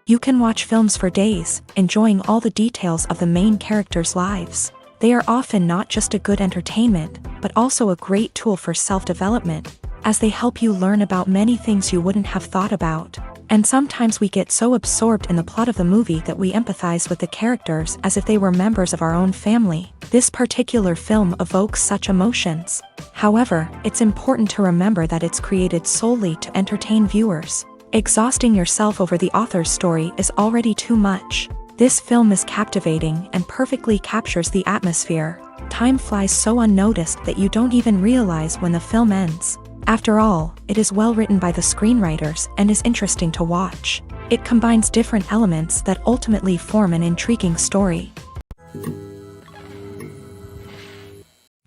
You can watch films for days, enjoying all the details of the main characters' lives. They are often not just a good entertainment, but also a great tool for self-development, as they help you learn about many things you wouldn't have thought about. And sometimes we get so absorbed in the plot of the movie that we empathize with the characters as if they were members of our own family. This particular film evokes such emotions. However, it's important to remember that it's created solely to entertain viewers. Exhausting yourself over the author's story is already too much. This film is captivating and perfectly captures the atmosphere. Time flies so unnoticed that you don't even realize when the film ends. After all, it is well written by the screenwriters and is interesting to watch. It combines different elements that ultimately form an intriguing story.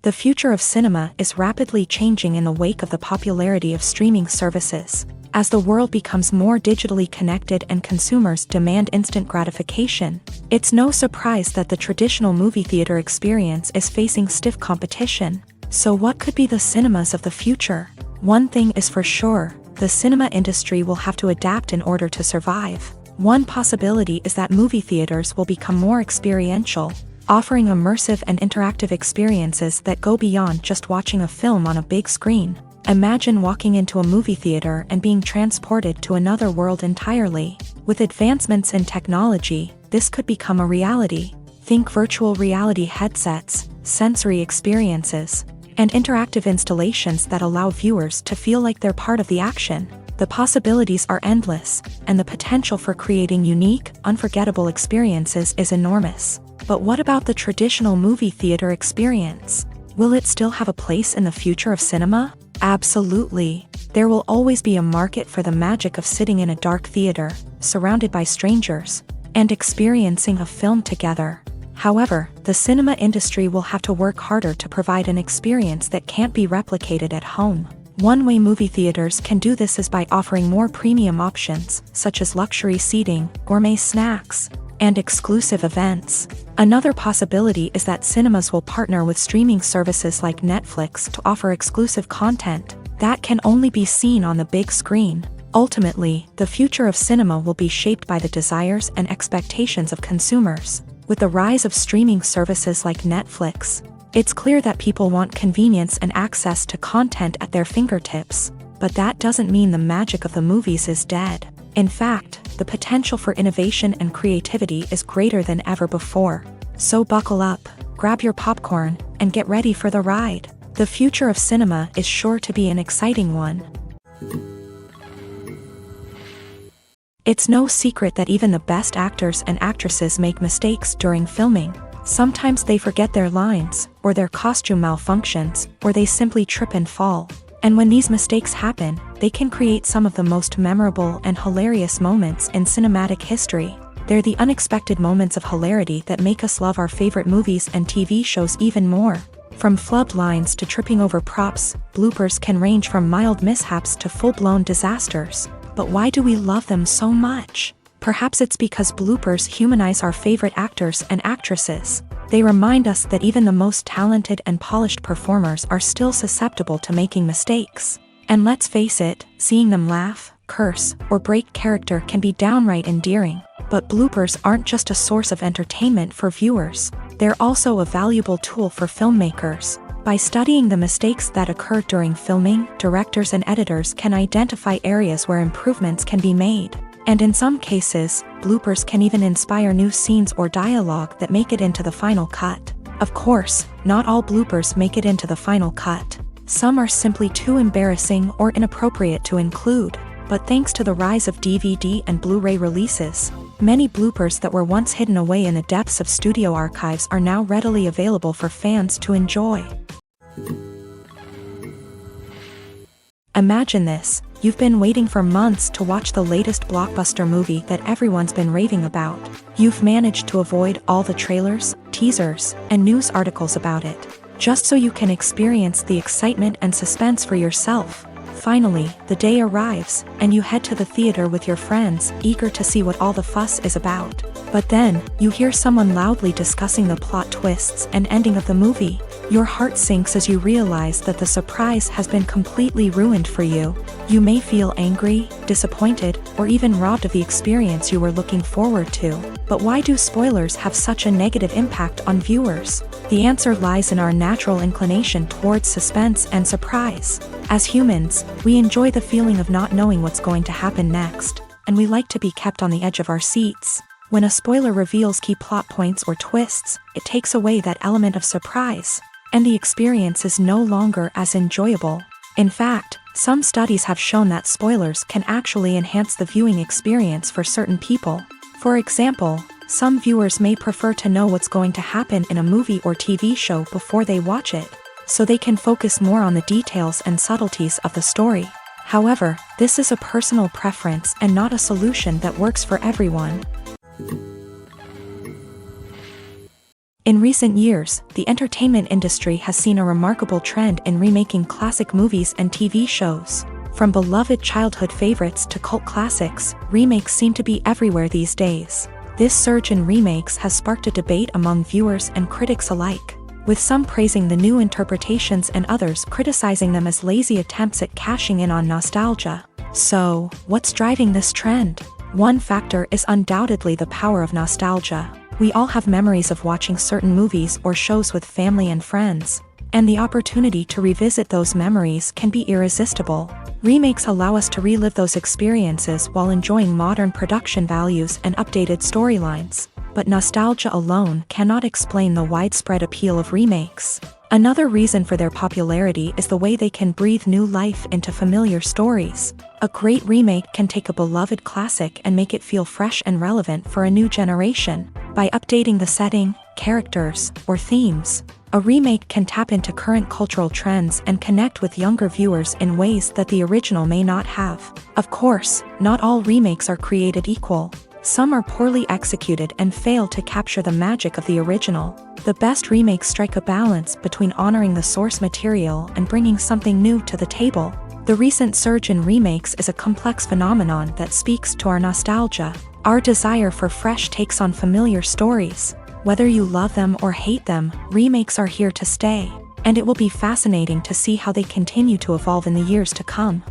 The future of cinema is rapidly changing in the wake of the popularity of streaming services. As the world becomes more digitally connected and consumers demand instant gratification, it's no surprise that the traditional movie theater experience is facing stiff competition. So what could be the cinemas of the future? One thing is for sure, the cinema industry will have to adapt in order to survive. One possibility is that movie theaters will become more experiential, offering immersive and interactive experiences that go beyond just watching a film on a big screen. Imagine walking into a movie theater and being transported to another world entirely. With advancements in technology, this could become a reality. Think virtual reality headsets, sensory experiences, and interactive installations that allow viewers to feel like they're part of the action. The possibilities are endless, and the potential for creating unique, unforgettable experiences is enormous. But what about the traditional movie theater experience? Will it still have a place in the future of cinema? Absolutely. There will always be a market for the magic of sitting in a dark theater, surrounded by strangers, and experiencing a film together. However, the cinema industry will have to work harder to provide an experience that can't be replicated at home. One way movie theaters can do this is by offering more premium options, such as luxury seating, gourmet snacks, and exclusive events. Another possibility is that cinemas will partner with streaming services like Netflix to offer exclusive content that can only be seen on the big screen. Ultimately, the future of cinema will be shaped by the desires and expectations of consumers. With the rise of streaming services like Netflix, it's clear that people want convenience and access to content at their fingertips. But that doesn't mean the magic of the movies is dead. In fact, the potential for innovation and creativity is greater than ever before. So buckle up, grab your popcorn, and get ready for the ride. The future of cinema is sure to be an exciting one. It's no secret that even the best actors and actresses make mistakes during filming. Sometimes they forget their lines, or their costume malfunctions, or they simply trip and fall. And when these mistakes happen, they can create some of the most memorable and hilarious moments in cinematic history. They're the unexpected moments of hilarity that make us love our favorite movies and TV shows even more. From flubbed lines to tripping over props, bloopers can range from mild mishaps to full-blown disasters. But why do we love them so much? Perhaps it's because bloopers humanize our favorite actors and actresses. They remind us that even the most talented and polished performers are still susceptible to making mistakes. And let's face it, seeing them laugh, curse, or break character can be downright endearing. But bloopers aren't just a source of entertainment for viewers. They're also a valuable tool for filmmakers. By studying the mistakes that occur during filming, directors and editors can identify areas where improvements can be made. And in some cases, bloopers can even inspire new scenes or dialogue that make it into the final cut. Of course, not all bloopers make it into the final cut. Some are simply too embarrassing or inappropriate to include. But thanks to the rise of DVD and Blu-ray releases, many bloopers that were once hidden away in the depths of studio archives are now readily available for fans to enjoy. Imagine this. You've been waiting for months to watch the latest blockbuster movie that everyone's been raving about. You've managed to avoid all the trailers, teasers, and news articles about it, just so you can experience the excitement and suspense for yourself. Finally, the day arrives, and you head to the theater with your friends, eager to see what all the fuss is about. But then, you hear someone loudly discussing the plot twists and ending of the movie. Your heart sinks as you realize that the surprise has been completely ruined for you. You may feel angry, disappointed, or even robbed of the experience you were looking forward to. But why do spoilers have such a negative impact on viewers? The answer lies in our natural inclination towards suspense and surprise. As humans, we enjoy the feeling of not knowing what's going to happen next, and we like to be kept on the edge of our seats. When a spoiler reveals key plot points or twists, it takes away that element of surprise, and the experience is no longer as enjoyable. In fact, some studies have shown that spoilers can actually enhance the viewing experience for certain people. For example, some viewers may prefer to know what's going to happen in a movie or TV show before they watch it, so they can focus more on the details and subtleties of the story. However, this is a personal preference and not a solution that works for everyone. In recent years, the entertainment industry has seen a remarkable trend in remaking classic movies and TV shows. From beloved childhood favorites to cult classics, remakes seem to be everywhere these days. This surge in remakes has sparked a debate among viewers and critics alike, with some praising the new interpretations and others criticizing them as lazy attempts at cashing in on nostalgia. So, what's driving this trend? One factor is undoubtedly the power of nostalgia. We all have memories of watching certain movies or shows with family and friends, and the opportunity to revisit those memories can be irresistible. Remakes allow us to relive those experiences while enjoying modern production values and updated storylines. But nostalgia alone cannot explain the widespread appeal of remakes. Another reason for their popularity is the way they can breathe new life into familiar stories. A great remake can take a beloved classic and make it feel fresh and relevant for a new generation. By updating the setting, characters, or themes, a remake can tap into current cultural trends and connect with younger viewers in ways that the original may not have. Of course, not all remakes are created equal. Some are poorly executed and fail to capture the magic of the original. The best remakes strike a balance between honoring the source material and bringing something new to the table. The recent surge in remakes is a complex phenomenon that speaks to our nostalgia, our desire for fresh takes on familiar stories. Whether you love them or hate them, remakes are here to stay, and it will be fascinating to see how they continue to evolve in the years to come.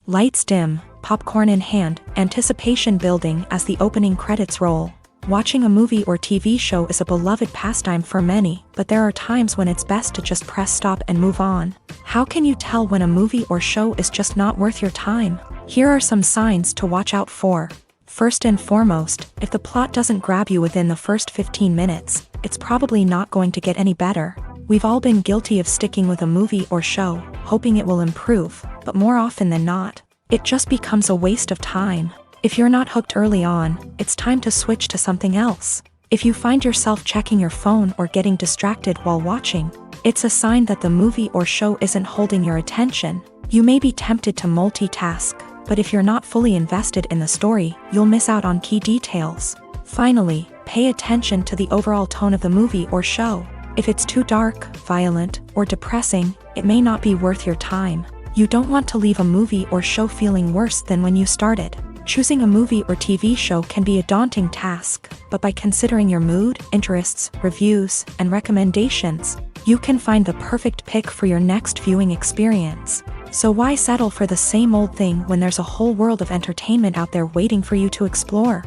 Lights dim, popcorn in hand, anticipation building as the opening credits roll. Watching a movie or TV show is a beloved pastime for many, but there are times when it's best to just press stop and move on. How can you tell when a movie or show is just not worth your time? Here are some signs to watch out for. First and foremost, if the plot doesn't grab you within the first 15 minutes, it's probably not going to get any better. We've all been guilty of sticking with a movie or show, hoping it will improve, but more often than not, it just becomes a waste of time. If you're not hooked early on, it's time to switch to something else. If you find yourself checking your phone or getting distracted while watching, it's a sign that the movie or show isn't holding your attention. You may be tempted to multitask, but if you're not fully invested in the story, you'll miss out on key details. Finally, pay attention to the overall tone of the movie or show. If it's too dark, violent, or depressing, it may not be worth your time. You don't want to leave a movie or show feeling worse than when you started. Choosing a movie or TV show can be a daunting task, but by considering your mood, interests, reviews, and recommendations, you can find the perfect pick for your next viewing experience. So why settle for the same old thing when there's a whole world of entertainment out there waiting for you to explore?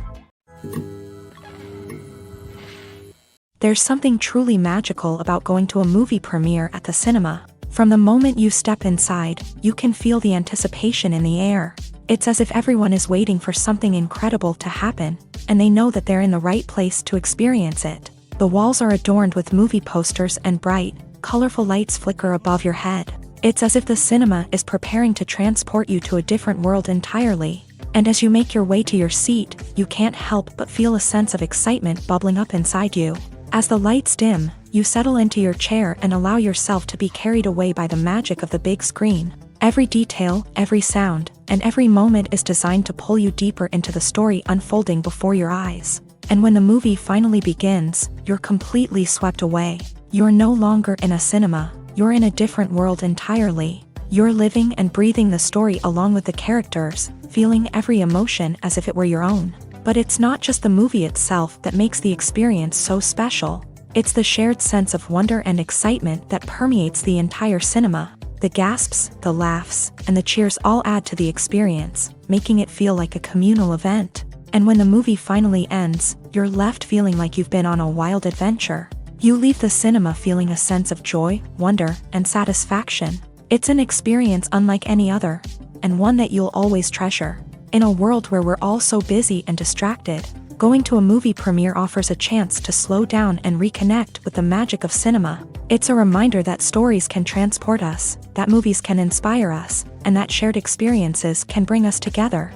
There's something truly magical about going to a movie premiere at the cinema. From the moment you step inside, you can feel the anticipation in the air. It's as if everyone is waiting for something incredible to happen, and they know that they're in the right place to experience it. The walls are adorned with movie posters and bright, colorful lights flicker above your head. It's as if the cinema is preparing to transport you to a different world entirely. And as you make your way to your seat, you can't help but feel a sense of excitement bubbling up inside you. As the lights dim, you settle into your chair and allow yourself to be carried away by the magic of the big screen. Every detail, every sound, and every moment is designed to pull you deeper into the story unfolding before your eyes. And when the movie finally begins, you're completely swept away. You're no longer in a cinema, you're in a different world entirely. You're living and breathing the story along with the characters, feeling every emotion as if it were your own. But it's not just the movie itself that makes the experience so special. It's the shared sense of wonder and excitement that permeates the entire cinema. The gasps, the laughs, and the cheers all add to the experience, making it feel like a communal event. And when the movie finally ends, you're left feeling like you've been on a wild adventure. You leave the cinema feeling a sense of joy, wonder, and satisfaction. It's an experience unlike any other, and one that you'll always treasure. In a world where we're all so busy and distracted, going to a movie premiere offers a chance to slow down and reconnect with the magic of cinema. It's a reminder that stories can transport us, that movies can inspire us, and that shared experiences can bring us together.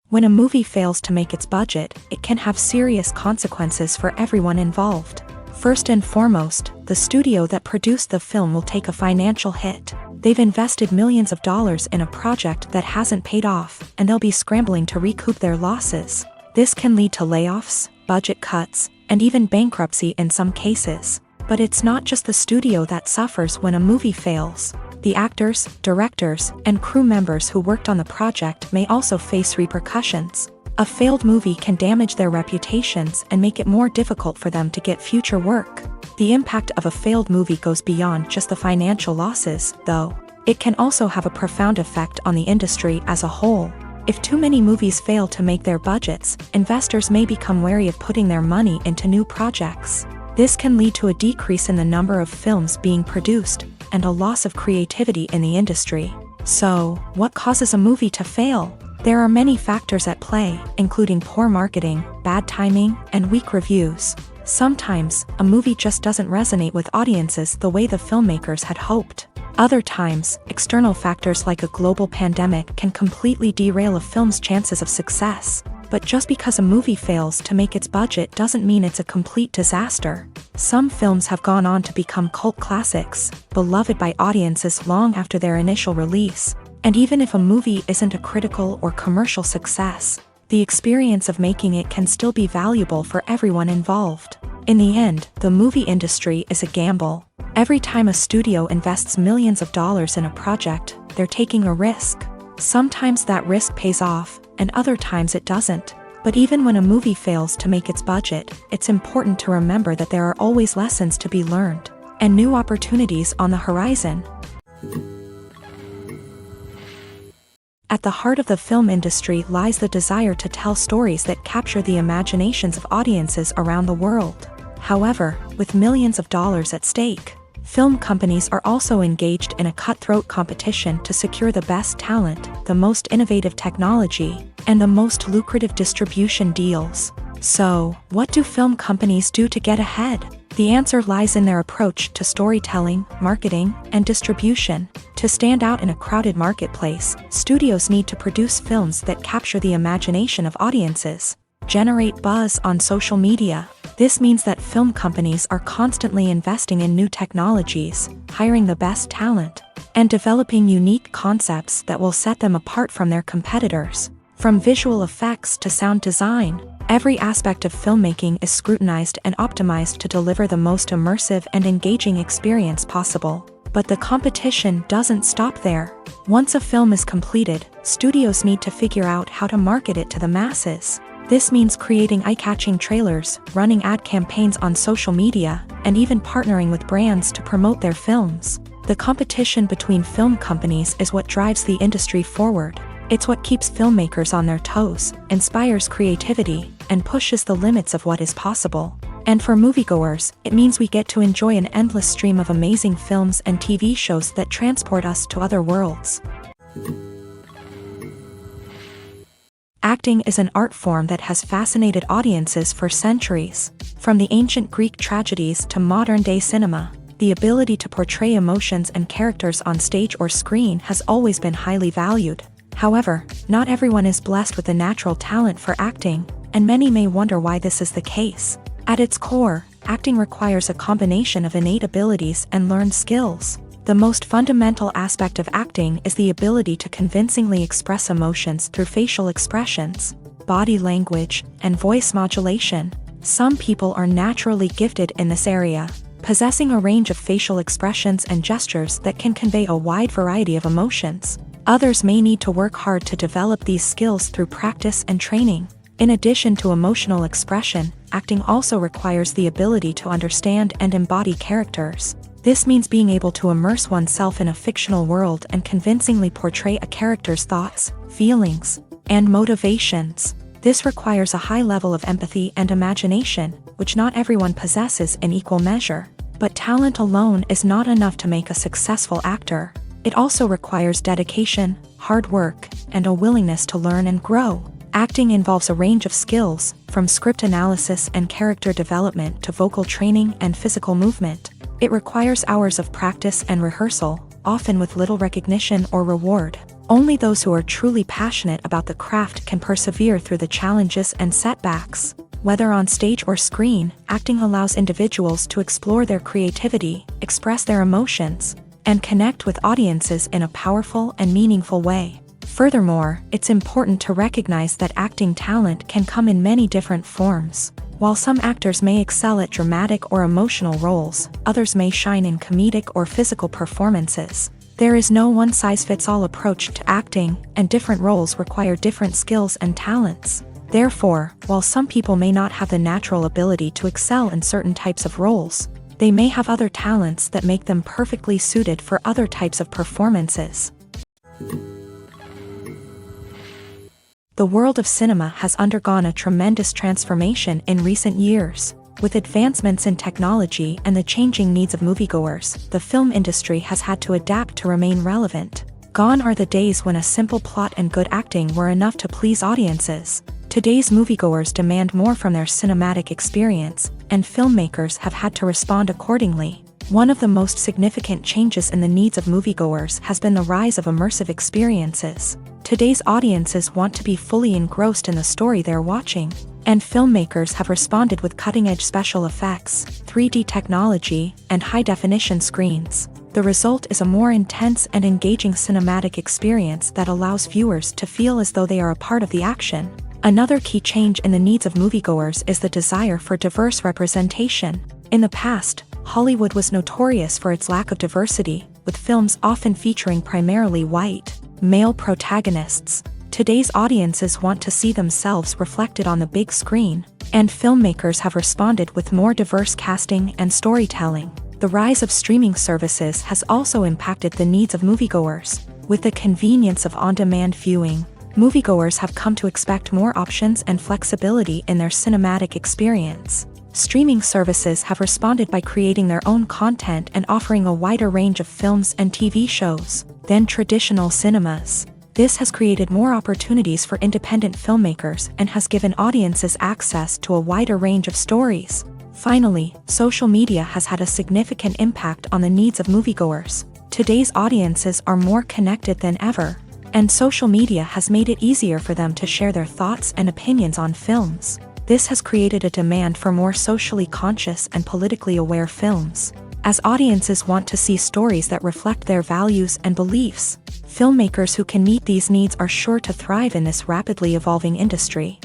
When a movie fails to make its budget, it can have serious consequences for everyone involved. First and foremost, the studio that produced the film will take a financial hit. They've invested millions of dollars in a project that hasn't paid off, and they'll be scrambling to recoup their losses. This can lead to layoffs, budget cuts, and even bankruptcy in some cases. But it's not just the studio that suffers when a movie fails. The actors, directors, and crew members who worked on the project may also face repercussions. A failed movie can damage their reputations and make it more difficult for them to get future work. The impact of a failed movie goes beyond just the financial losses, though. It can also have a profound effect on the industry as a whole. If too many movies fail to make their budgets, investors may become wary of putting their money into new projects. This can lead to a decrease in the number of films being produced, and a loss of creativity in the industry. So, what causes a movie to fail? There are many factors at play, including poor marketing, bad timing, and weak reviews. Sometimes, a movie just doesn't resonate with audiences the way the filmmakers had hoped. Other times, external factors like a global pandemic can completely derail a film's chances of success. But just because a movie fails to make its budget doesn't mean it's a complete disaster. Some films have gone on to become cult classics, beloved by audiences long after their initial release. And even if a movie isn't a critical or commercial success, the experience of making it can still be valuable for everyone involved. In the end, the movie industry is a gamble. Every time a studio invests millions of dollars in a project, they're taking a risk. Sometimes that risk pays off, and other times it doesn't. But even when a movie fails to make its budget, it's important to remember that there are always lessons to be learned, and new opportunities on the horizon. At the heart of the film industry lies the desire to tell stories that capture the imaginations of audiences around the world. However, with millions of dollars at stake, film companies are also engaged in a cutthroat competition to secure the best talent, the most innovative technology, and the most lucrative distribution deals. So, what do film companies do to get ahead? The answer lies in their approach to storytelling, marketing, and distribution. To stand out in a crowded marketplace, studios need to produce films that capture the imagination of audiences, generate buzz on social media. This means that film companies are constantly investing in new technologies, hiring the best talent, and developing unique concepts that will set them apart from their competitors. From visual effects to sound design, every aspect of filmmaking is scrutinized and optimized to deliver the most immersive and engaging experience possible. But the competition doesn't stop there. Once a film is completed, studios need to figure out how to market it to the masses. This means creating eye-catching trailers, running ad campaigns on social media, and even partnering with brands to promote their films. The competition between film companies is what drives the industry forward. It's what keeps filmmakers on their toes, inspires creativity, and pushes the limits of what is possible. And for moviegoers, it means we get to enjoy an endless stream of amazing films and TV shows that transport us to other worlds. Acting is an art form that has fascinated audiences for centuries. From the ancient Greek tragedies to modern-day cinema, the ability to portray emotions and characters on stage or screen has always been highly valued. However, not everyone is blessed with the natural talent for acting, and many may wonder why this is the case. At its core, acting requires a combination of innate abilities and learned skills. The most fundamental aspect of acting is the ability to convincingly express emotions through facial expressions, body language, and voice modulation. Some people are naturally gifted in this area, possessing a range of facial expressions and gestures that can convey a wide variety of emotions. Others may need to work hard to develop these skills through practice and training. In addition to emotional expression, acting also requires the ability to understand and embody characters. This means being able to immerse oneself in a fictional world and convincingly portray a character's thoughts, feelings, and motivations. This requires a high level of empathy and imagination, which not everyone possesses in equal measure. But talent alone is not enough to make a successful actor. It also requires dedication, hard work, and a willingness to learn and grow. Acting involves a range of skills, from script analysis and character development to vocal training and physical movement. It requires hours of practice and rehearsal, often with little recognition or reward. Only those who are truly passionate about the craft can persevere through the challenges and setbacks. Whether on stage or screen, acting allows individuals to explore their creativity, express their emotions, and connect with audiences in a powerful and meaningful way. Furthermore, it's important to recognize that acting talent can come in many different forms. While some actors may excel at dramatic or emotional roles, others may shine in comedic or physical performances. There is no one-size-fits-all approach to acting, and different roles require different skills and talents. Therefore, while some people may not have the natural ability to excel in certain types of roles, they may have other talents that make them perfectly suited for other types of performances. The world of cinema has undergone a tremendous transformation in recent years. With advancements in technology and the changing needs of moviegoers, the film industry has had to adapt to remain relevant. Gone are the days when a simple plot and good acting were enough to please audiences. Today's moviegoers demand more from their cinematic experience, and filmmakers have had to respond accordingly. One of the most significant changes in the needs of moviegoers has been the rise of immersive experiences. Today's audiences want to be fully engrossed in the story they're watching, and filmmakers have responded with cutting-edge special effects, 3D technology, and high-definition screens. The result is a more intense and engaging cinematic experience that allows viewers to feel as though they are a part of the action. Another key change in the needs of moviegoers is the desire for diverse representation. In the past, Hollywood was notorious for its lack of diversity, with films often featuring primarily white, male protagonists. Today's audiences want to see themselves reflected on the big screen, and filmmakers have responded with more diverse casting and storytelling. The rise of streaming services has also impacted the needs of moviegoers. With the convenience of on-demand viewing, moviegoers have come to expect more options and flexibility in their cinematic experience. Streaming services have responded by creating their own content and offering a wider range of films and TV shows than traditional cinemas. This has created more opportunities for independent filmmakers and has given audiences access to a wider range of stories. Finally, social media has had a significant impact on the needs of moviegoers. Today's audiences are more connected than ever, and social media has made it easier for them to share their thoughts and opinions on films. This has created a demand for more socially conscious and politically aware films. As audiences want to see stories that reflect their values and beliefs, filmmakers who can meet these needs are sure to thrive in this rapidly evolving industry.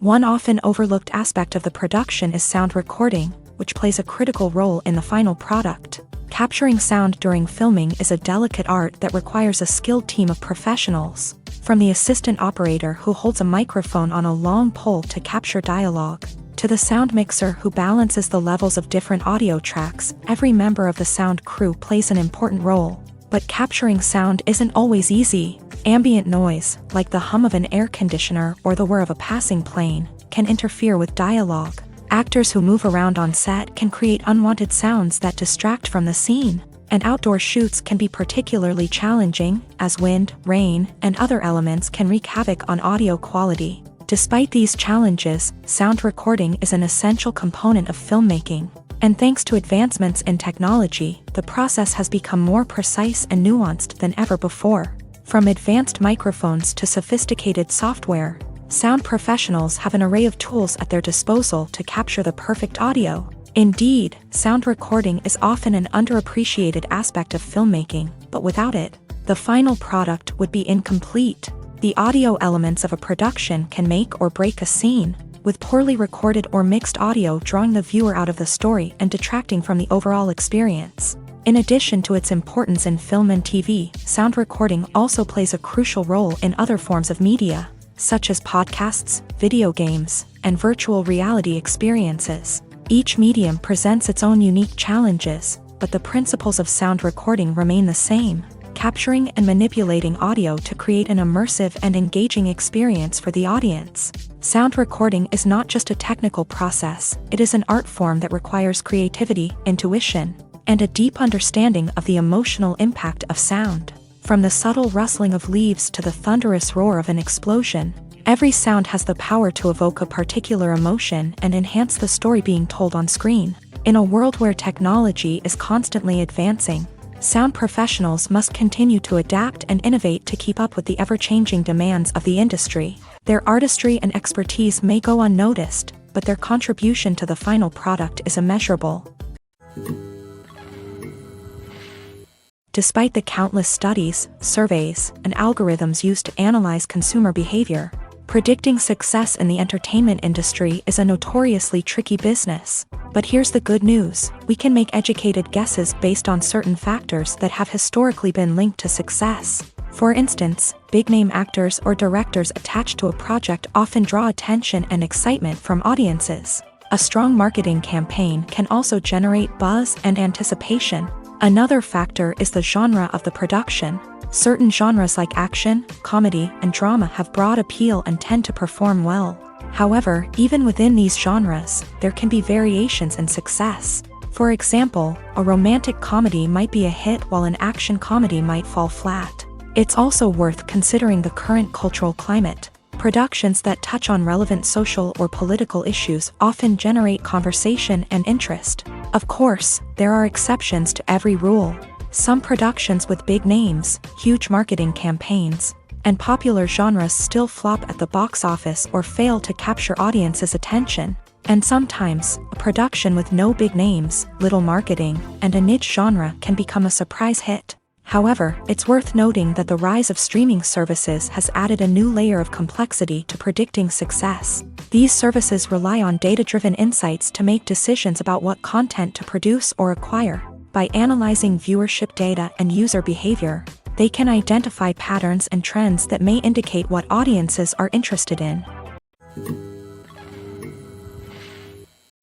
One often overlooked aspect of the production is sound recording, which plays a critical role in the final product. Capturing sound during filming is a delicate art that requires a skilled team of professionals. From the assistant operator who holds a microphone on a long pole to capture dialogue, to the sound mixer who balances the levels of different audio tracks, every member of the sound crew plays an important role. But capturing sound isn't always easy. Ambient noise, like the hum of an air conditioner or the whir of a passing plane, can interfere with dialogue. Actors who move around on set can create unwanted sounds that distract from the scene. And outdoor shoots can be particularly challenging, as wind, rain, and other elements can wreak havoc on audio quality. Despite these challenges, sound recording is an essential component of filmmaking. And thanks to advancements in technology, the process has become more precise and nuanced than ever before. From advanced microphones to sophisticated software, sound professionals have an array of tools at their disposal to capture the perfect audio. Indeed, sound recording is often an underappreciated aspect of filmmaking, but without it, the final product would be incomplete. The audio elements of a production can make or break a scene, with poorly recorded or mixed audio drawing the viewer out of the story and detracting from the overall experience. In addition to its importance in film and TV, sound recording also plays a crucial role in other forms of media, such as podcasts, video games, and virtual reality experiences. Each medium presents its own unique challenges, but the principles of sound recording remain the same: capturing and manipulating audio to create an immersive and engaging experience for the audience. Sound recording is not just a technical process, it is an art form that requires creativity, intuition, and a deep understanding of the emotional impact of sound. From the subtle rustling of leaves to the thunderous roar of an explosion, every sound has the power to evoke a particular emotion and enhance the story being told on screen. In a world where technology is constantly advancing, sound professionals must continue to adapt and innovate to keep up with the ever-changing demands of the industry. Their artistry and expertise may go unnoticed, but their contribution to the final product is immeasurable. Despite the countless studies, surveys, and algorithms used to analyze consumer behavior, predicting success in the entertainment industry is a notoriously tricky business. But here's the good news: we can make educated guesses based on certain factors that have historically been linked to success. For instance, big-name actors or directors attached to a project often draw attention and excitement from audiences. A strong marketing campaign can also generate buzz and anticipation. Another factor is the genre of the production. Certain genres like action, comedy, and drama have broad appeal and tend to perform well. However, even within these genres, there can be variations in success. For example, a romantic comedy might be a hit while an action comedy might fall flat. It's also worth considering the current cultural climate. Productions that touch on relevant social or political issues often generate conversation and interest. Of course, there are exceptions to every rule. Some productions with big names, huge marketing campaigns, and popular genres still flop at the box office or fail to capture audiences' attention. And sometimes, a production with no big names, little marketing, and a niche genre can become a surprise hit. However, it's worth noting that the rise of streaming services has added a new layer of complexity to predicting success. These services rely on data-driven insights to make decisions about what content to produce or acquire. By analyzing viewership data and user behavior, they can identify patterns and trends that may indicate what audiences are interested in.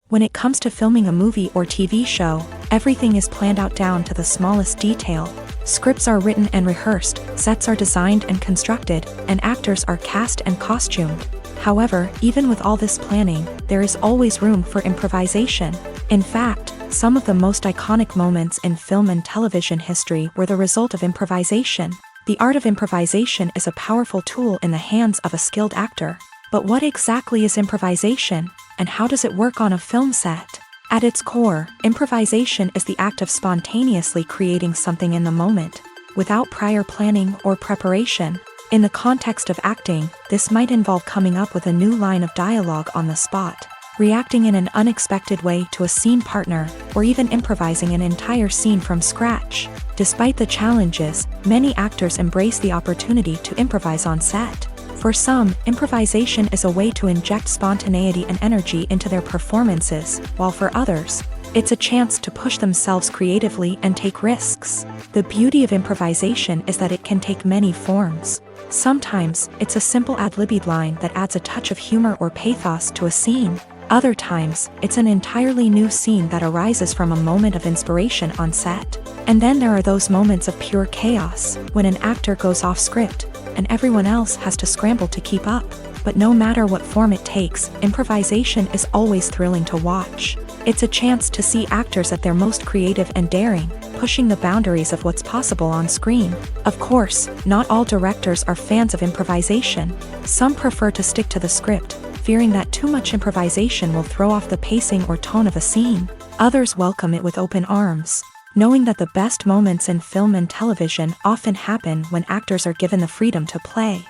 When it comes to filming a movie or TV show, everything is planned out down to the smallest detail. Scripts are written and rehearsed, sets are designed and constructed, and actors are cast and costumed. However, even with all this planning, there is always room for improvisation. In fact, some of the most iconic moments in film and television history were the result of improvisation. The art of improvisation is a powerful tool in the hands of a skilled actor. But what exactly is improvisation, and how does it work on a film set? At its core, improvisation is the act of spontaneously creating something in the moment, without prior planning or preparation. In the context of acting, this might involve coming up with a new line of dialogue on the spot, reacting in an unexpected way to a scene partner, or even improvising an entire scene from scratch. Despite the challenges, many actors embrace the opportunity to improvise on set. For some, improvisation is a way to inject spontaneity and energy into their performances, while for others, it's a chance to push themselves creatively and take risks. The beauty of improvisation is that it can take many forms. Sometimes, it's a simple ad-libbed line that adds a touch of humor or pathos to a scene. Other times, it's an entirely new scene that arises from a moment of inspiration on set. And then there are those moments of pure chaos, when an actor goes off script, and everyone else has to scramble to keep up. But no matter what form it takes, improvisation is always thrilling to watch. It's a chance to see actors at their most creative and daring, pushing the boundaries of what's possible on screen. Of course, not all directors are fans of improvisation. Some prefer to stick to the script, fearing that too much improvisation will throw off the pacing or tone of a scene. Others welcome it with open arms, knowing that the best moments in film and television often happen when actors are given the freedom to play.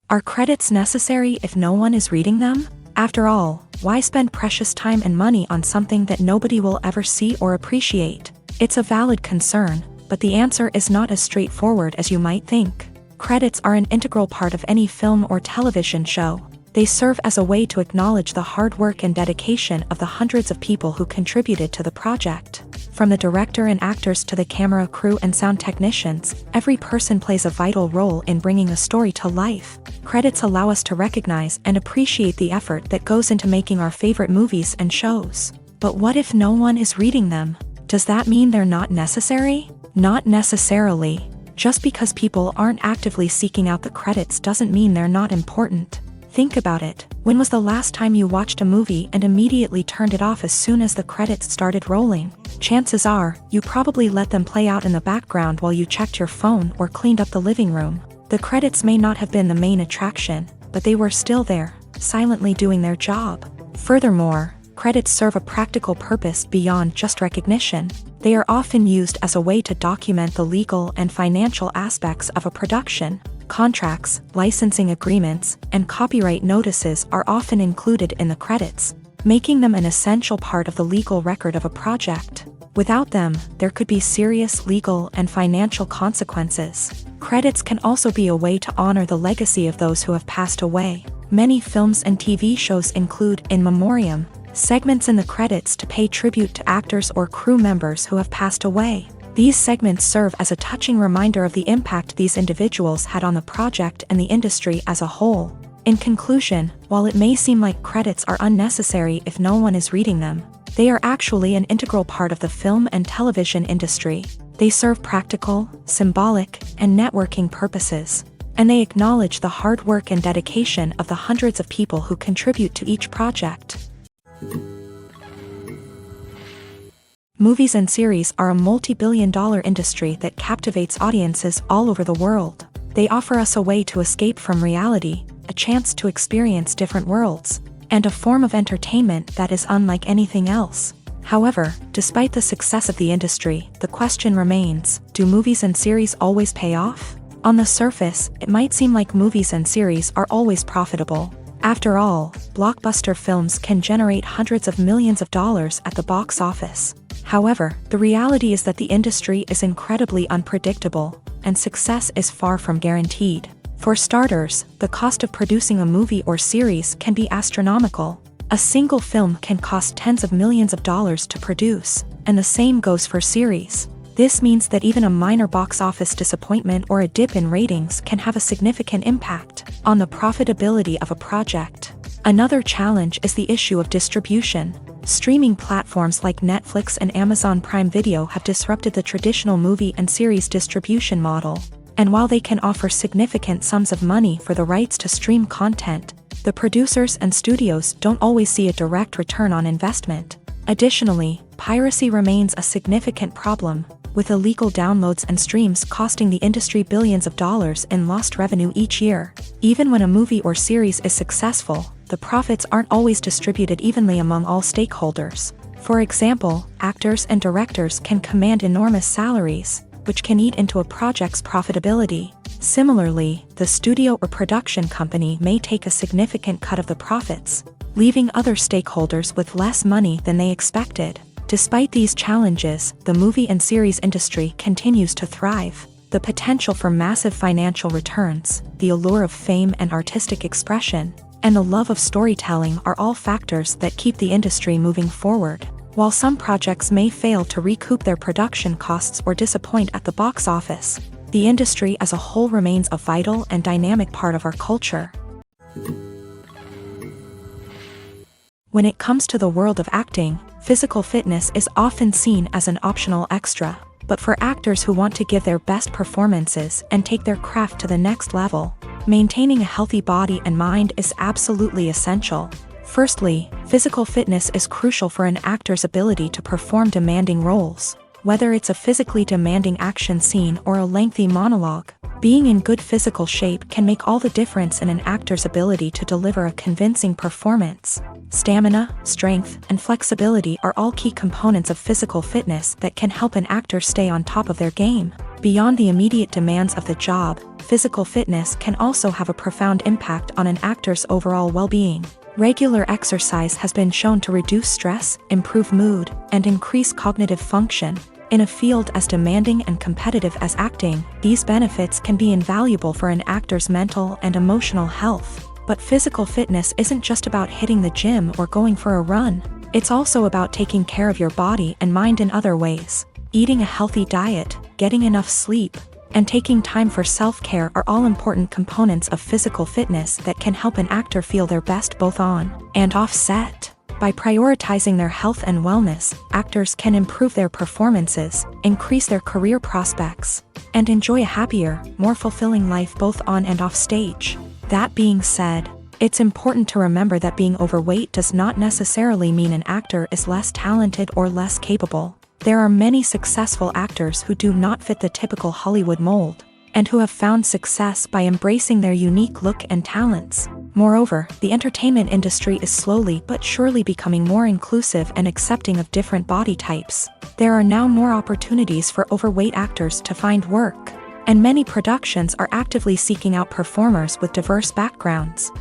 Are credits necessary if no one is reading them? After all, why spend precious time and money on something that nobody will ever see or appreciate? It's a valid concern, but the answer is not as straightforward as you might think. Credits are an integral part of any film or television show. They serve as a way to acknowledge the hard work and dedication of the hundreds of people who contributed to the project. From the director and actors to the camera crew and sound technicians, every person plays a vital role in bringing a story to life. Credits allow us to recognize and appreciate the effort that goes into making our favorite movies and shows. But what if no one is reading them? Does that mean they're not necessary? Not necessarily. Just because people aren't actively seeking out the credits doesn't mean they're not important. Think about it. When was the last time you watched a movie and immediately turned it off as soon as the credits started rolling? Chances are, you probably let them play out in the background while you checked your phone or cleaned up the living room. The credits may not have been the main attraction, but they were still there, silently doing their job. Furthermore, credits serve a practical purpose beyond just recognition. They are often used as a way to document the legal and financial aspects of a production. Contracts, licensing agreements, and copyright notices are often included in the credits, making them an essential part of the legal record of a project. Without them, there could be serious legal and financial consequences. Credits can also be a way to honor the legacy of those who have passed away. Many films and TV shows include in memoriam segments in the credits to pay tribute to actors or crew members who have passed away. These segments serve as a touching reminder of the impact these individuals had on the project and the industry as a whole. In conclusion, while it may seem like credits are unnecessary if no one is reading them, they are actually an integral part of the film and television industry. They serve practical, symbolic, and networking purposes, and they acknowledge the hard work and dedication of the hundreds of people who contribute to each project. Movies and series are a multi-billion-dollar industry that captivates audiences all over the world. They offer us a way to escape from reality, a chance to experience different worlds, and a form of entertainment that is unlike anything else. However, despite the success of the industry, the question remains, do movies and series always pay off? On the surface, it might seem like movies and series are always profitable. After all, blockbuster films can generate hundreds of millions of dollars at the box office. However, the reality is that the industry is incredibly unpredictable, and success is far from guaranteed. For starters, the cost of producing a movie or series can be astronomical. A single film can cost tens of millions of dollars to produce, and the same goes for series. This means that even a minor box office disappointment or a dip in ratings can have a significant impact on the profitability of a project. Another challenge is the issue of distribution. Streaming platforms like Netflix and Amazon Prime Video have disrupted the traditional movie and series distribution model. And while they can offer significant sums of money for the rights to stream content, the producers and studios don't always see a direct return on investment. Additionally, piracy remains a significant problem, with illegal downloads and streams costing the industry billions of dollars in lost revenue each year. Even when a movie or series is successful, the profits aren't always distributed evenly among all stakeholders. For example, actors and directors can command enormous salaries, which can eat into a project's profitability. Similarly, the studio or production company may take a significant cut of the profits, leaving other stakeholders with less money than they expected. Despite these challenges, the movie and series industry continues to thrive. The potential for massive financial returns, the allure of fame and artistic expression, and the love of storytelling are all factors that keep the industry moving forward. While some projects may fail to recoup their production costs or disappoint at the box office, the industry as a whole remains a vital and dynamic part of our culture. When it comes to the world of acting, physical fitness is often seen as an optional extra. But for actors who want to give their best performances and take their craft to the next level, maintaining a healthy body and mind is absolutely essential. Firstly, physical fitness is crucial for an actor's ability to perform demanding roles. Whether it's a physically demanding action scene or a lengthy monologue, being in good physical shape can make all the difference in an actor's ability to deliver a convincing performance. Stamina, strength, and flexibility are all key components of physical fitness that can help an actor stay on top of their game. Beyond the immediate demands of the job, physical fitness can also have a profound impact on an actor's overall well-being. Regular exercise has been shown to reduce stress, improve mood, and increase cognitive function. In a field as demanding and competitive as acting, these benefits can be invaluable for an actor's mental and emotional health. But physical fitness isn't just about hitting the gym or going for a run. It's also about taking care of your body and mind in other ways. Eating a healthy diet, getting enough sleep, and taking time for self-care are all important components of physical fitness that can help an actor feel their best both on and off set. By prioritizing their health and wellness, actors can improve their performances, increase their career prospects, and enjoy a happier, more fulfilling life both on and off stage. That being said, it's important to remember that being overweight does not necessarily mean an actor is less talented or less capable. There are many successful actors who do not fit the typical Hollywood mold, and who have found success by embracing their unique look and talents. Moreover, the entertainment industry is slowly but surely becoming more inclusive and accepting of different body types. There are now more opportunities for overweight actors to find work, and many productions are actively seeking out performers with diverse backgrounds.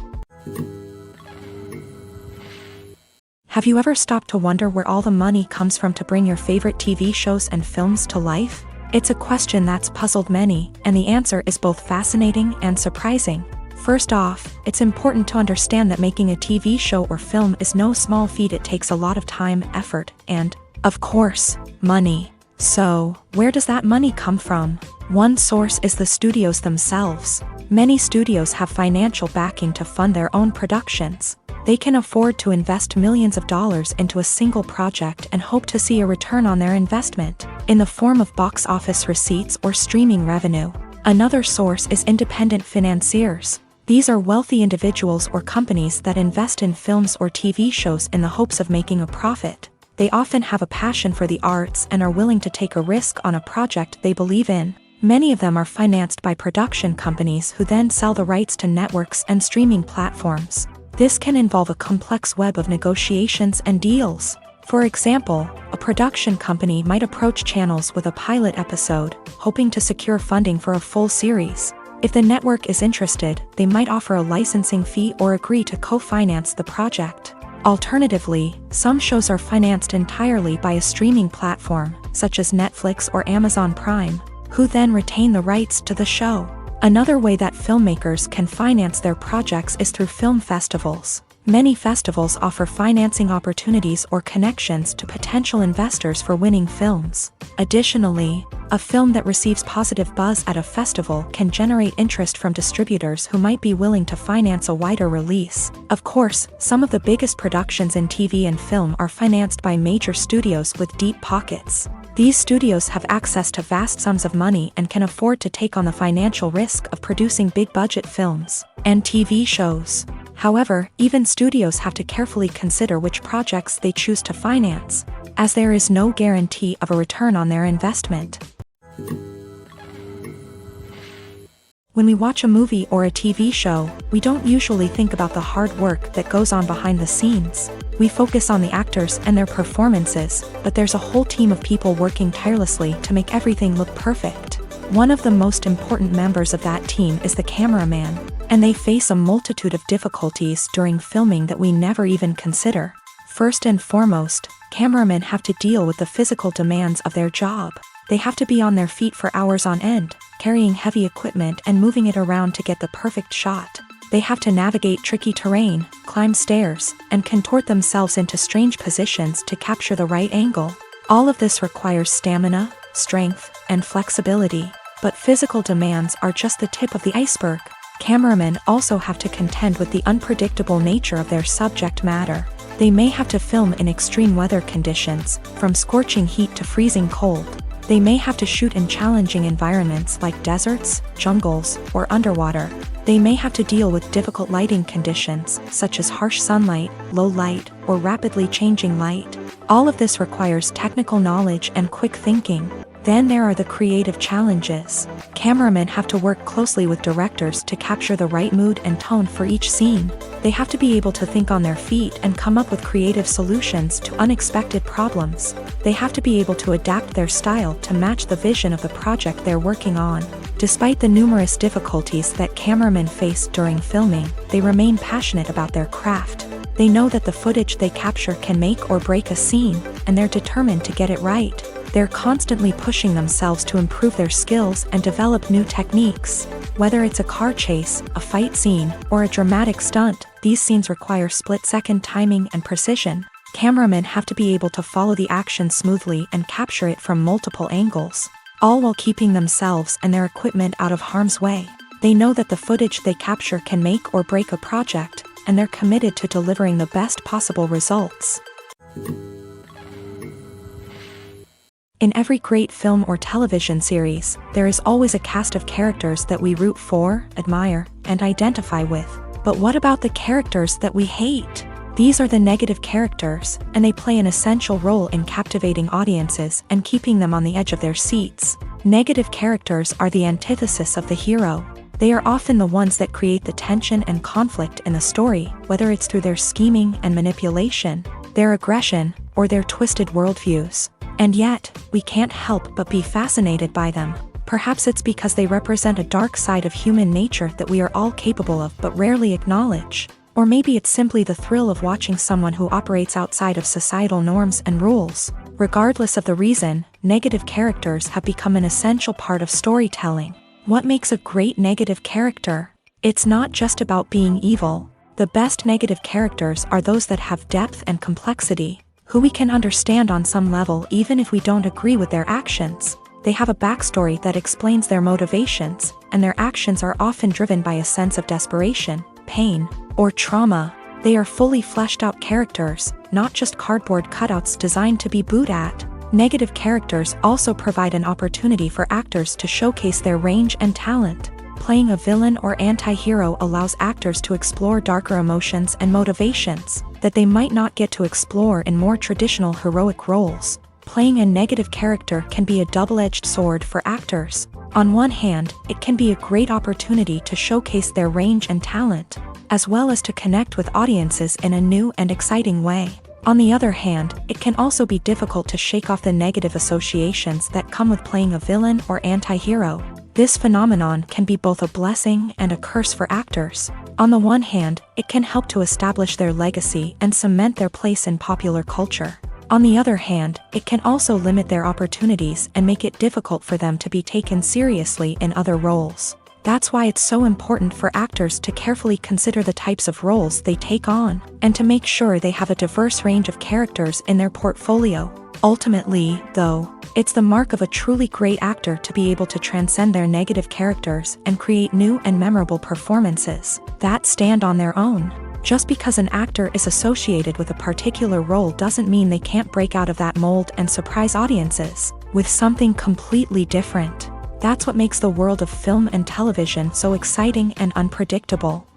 Have you ever stopped to wonder where all the money comes from to bring your favorite TV shows and films to life? It's a question that's puzzled many, and the answer is both fascinating and surprising. First off, it's important to understand that making a TV show or film is no small feat. It takes a lot of time, effort, and, of course, money. So, where does that money come from? One source is the studios themselves. Many studios have financial backing to fund their own productions. They can afford to invest millions of dollars into a single project and hope to see a return on their investment, in the form of box office receipts or streaming revenue. Another source is independent financiers. These are wealthy individuals or companies that invest in films or TV shows in the hopes of making a profit. They often have a passion for the arts and are willing to take a risk on a project they believe in. Many of them are financed by production companies who then sell the rights to networks and streaming platforms. This can involve a complex web of negotiations and deals. For example, a production company might approach channels with a pilot episode, hoping to secure funding for a full series. If the network is interested, they might offer a licensing fee or agree to co-finance the project. Alternatively, some shows are financed entirely by a streaming platform, such as Netflix or Amazon Prime, who then retain the rights to the show. Another way that filmmakers can finance their projects is through film festivals. Many festivals offer financing opportunities or connections to potential investors for winning films. Additionally, a film that receives positive buzz at a festival can generate interest from distributors who might be willing to finance a wider release. Of course, some of the biggest productions in TV and film are financed by major studios with deep pockets. These studios have access to vast sums of money and can afford to take on the financial risk of producing big-budget films and TV shows. However, even studios have to carefully consider which projects they choose to finance, as there is no guarantee of a return on their investment. When we watch a movie or a TV show, we don't usually think about the hard work that goes on behind the scenes. We focus on the actors and their performances, but there's a whole team of people working tirelessly to make everything look perfect. One of the most important members of that team is the cameraman, and they face a multitude of difficulties during filming that we never even consider. First and foremost, cameramen have to deal with the physical demands of their job. They have to be on their feet for hours on end, carrying heavy equipment and moving it around to get the perfect shot. They have to navigate tricky terrain, climb stairs, and contort themselves into strange positions to capture the right angle. All of this requires stamina, strength, and flexibility. But physical demands are just the tip of the iceberg. Cameramen also have to contend with the unpredictable nature of their subject matter. They may have to film in extreme weather conditions, from scorching heat to freezing cold. They may have to shoot in challenging environments like deserts, jungles, or underwater. They may have to deal with difficult lighting conditions, such as harsh sunlight, low light, or rapidly changing light. All of this requires technical knowledge and quick thinking. Then there are the creative challenges. Cameramen have to work closely with directors to capture the right mood and tone for each scene. They have to be able to think on their feet and come up with creative solutions to unexpected problems. They have to be able to adapt their style to match the vision of the project they're working on. Despite the numerous difficulties that cameramen face during filming, they remain passionate about their craft. They know that the footage they capture can make or break a scene, and they're determined to get it right. They're constantly pushing themselves to improve their skills and develop new techniques. Whether it's a car chase, a fight scene, or a dramatic stunt, these scenes require split-second timing and precision. Cameramen have to be able to follow the action smoothly and capture it from multiple angles, all while keeping themselves and their equipment out of harm's way. They know that the footage they capture can make or break a project, and they're committed to delivering the best possible results. In every great film or television series, there is always a cast of characters that we root for, admire, and identify with. But what about the characters that we hate? These are the negative characters, and they play an essential role in captivating audiences and keeping them on the edge of their seats. Negative characters are the antithesis of the hero. They are often the ones that create the tension and conflict in the story, whether it's through their scheming and manipulation, their aggression, or their twisted worldviews. And yet, we can't help but be fascinated by them. Perhaps it's because they represent a dark side of human nature that we are all capable of but rarely acknowledge. Or maybe it's simply the thrill of watching someone who operates outside of societal norms and rules. Regardless of the reason, negative characters have become an essential part of storytelling. What makes a great negative character? It's not just about being evil. The best negative characters are those that have depth and complexity, who we can understand on some level even if we don't agree with their actions. They have a backstory that explains their motivations, and their actions are often driven by a sense of desperation, pain, or trauma. They are fully fleshed out characters, not just cardboard cutouts designed to be booed at. Negative characters also provide an opportunity for actors to showcase their range and talent. Playing a villain or anti-hero allows actors to explore darker emotions and motivations that they might not get to explore in more traditional heroic roles. Playing a negative character can be a double-edged sword for actors. On one hand, it can be a great opportunity to showcase their range and talent, as well as to connect with audiences in a new and exciting way. On the other hand, it can also be difficult to shake off the negative associations that come with playing a villain or anti-hero. This phenomenon can be both a blessing and a curse for actors. On the one hand, it can help to establish their legacy and cement their place in popular culture. On the other hand, it can also limit their opportunities and make it difficult for them to be taken seriously in other roles. That's why it's so important for actors to carefully consider the types of roles they take on, and to make sure they have a diverse range of characters in their portfolio. Ultimately, though, it's the mark of a truly great actor to be able to transcend their negative characters and create new and memorable performances that stand on their own. Just because an actor is associated with a particular role doesn't mean they can't break out of that mold and surprise audiences with something completely different. That's what makes the world of film and television so exciting and unpredictable.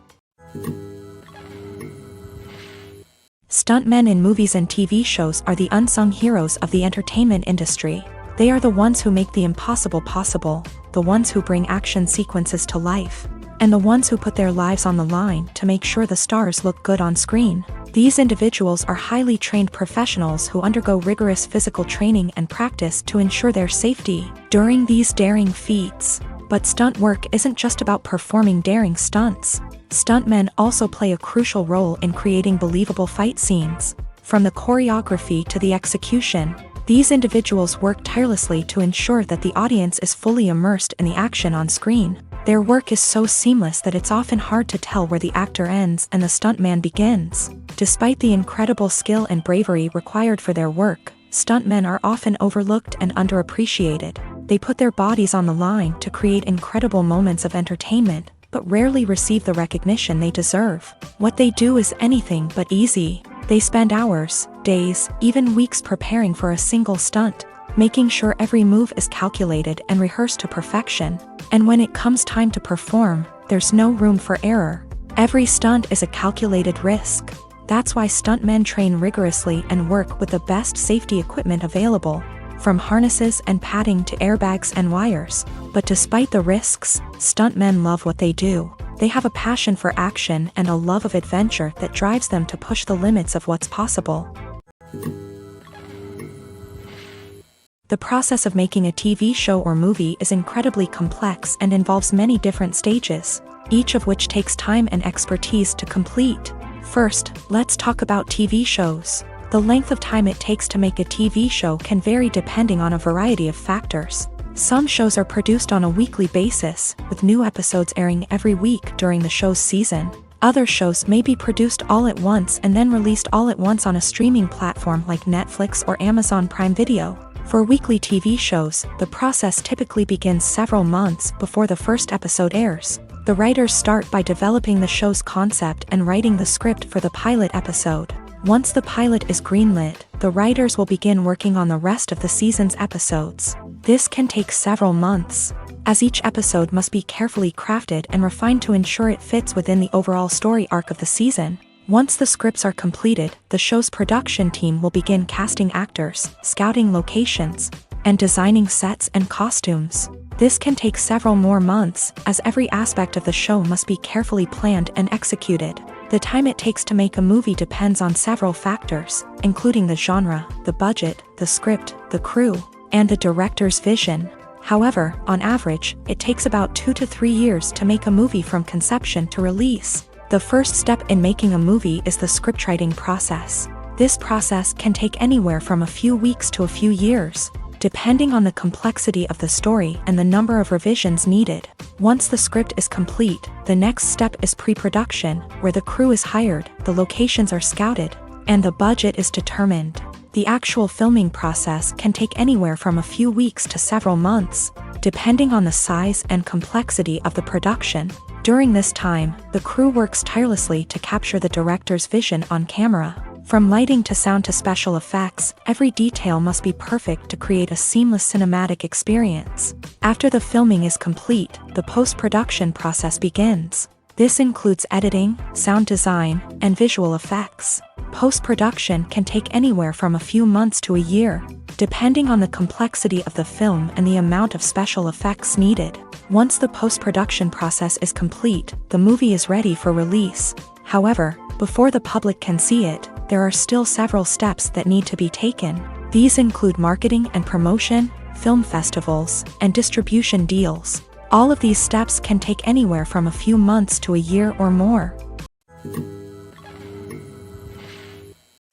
Stuntmen in movies and TV shows are the unsung heroes of the entertainment industry. They are the ones who make the impossible possible, the ones who bring action sequences to life, and the ones who put their lives on the line to make sure the stars look good on screen. These individuals are highly trained professionals who undergo rigorous physical training and practice to ensure their safety during these daring feats. But stunt work isn't just about performing daring stunts. Stuntmen also play a crucial role in creating believable fight scenes. From the choreography to the execution, these individuals work tirelessly to ensure that the audience is fully immersed in the action on screen. Their work is so seamless that it's often hard to tell where the actor ends and the stuntman begins. Despite the incredible skill and bravery required for their work, stuntmen are often overlooked and underappreciated. They put their bodies on the line to create incredible moments of entertainment, but rarely receive the recognition they deserve. What they do is anything but easy. They spend hours, days, even weeks preparing for a single stunt, making sure every move is calculated and rehearsed to perfection. And when it comes time to perform, there's no room for error. Every stunt is a calculated risk. That's why stuntmen train rigorously and work with the best safety equipment available, from harnesses and padding to airbags and wires. But despite the risks, stuntmen love what they do. They have a passion for action and a love of adventure that drives them to push the limits of what's possible. The process of making a TV show or movie is incredibly complex and involves many different stages, each of which takes time and expertise to complete. First, let's talk about TV shows. The length of time it takes to make a TV show can vary depending on a variety of factors. Some shows are produced on a weekly basis, with new episodes airing every week during the show's season. Other shows may be produced all at once and then released all at once on a streaming platform like Netflix or Amazon Prime Video. For weekly TV shows, the process typically begins several months before the first episode airs. The writers start by developing the show's concept and writing the script for the pilot episode. Once the pilot is greenlit, the writers will begin working on the rest of the season's episodes. This can take several months, as each episode must be carefully crafted and refined to ensure it fits within the overall story arc of the season. Once the scripts are completed, the show's production team will begin casting actors, scouting locations, and designing sets and costumes. This can take several more months, as every aspect of the show must be carefully planned and executed. The time it takes to make a movie depends on several factors, including the genre, the budget, the script, the crew, and the director's vision. However, on average, it takes about 2 to 3 years to make a movie from conception to release. The first step in making a movie is the scriptwriting process. This process can take anywhere from a few weeks to a few years, depending on the complexity of the story and the number of revisions needed. Once the script is complete, the next step is pre-production, where the crew is hired, the locations are scouted, and the budget is determined. The actual filming process can take anywhere from a few weeks to several months, depending on the size and complexity of the production. During this time, the crew works tirelessly to capture the director's vision on camera. From lighting to sound to special effects, every detail must be perfect to create a seamless cinematic experience. After the filming is complete, the post-production process begins. This includes editing, sound design, and visual effects. Post-production can take anywhere from a few months to a year, depending on the complexity of the film and the amount of special effects needed. Once the post-production process is complete, the movie is ready for release. However, before the public can see it, there are still several steps that need to be taken. These include marketing and promotion, film festivals, and distribution deals. All of these steps can take anywhere from a few months to a year or more.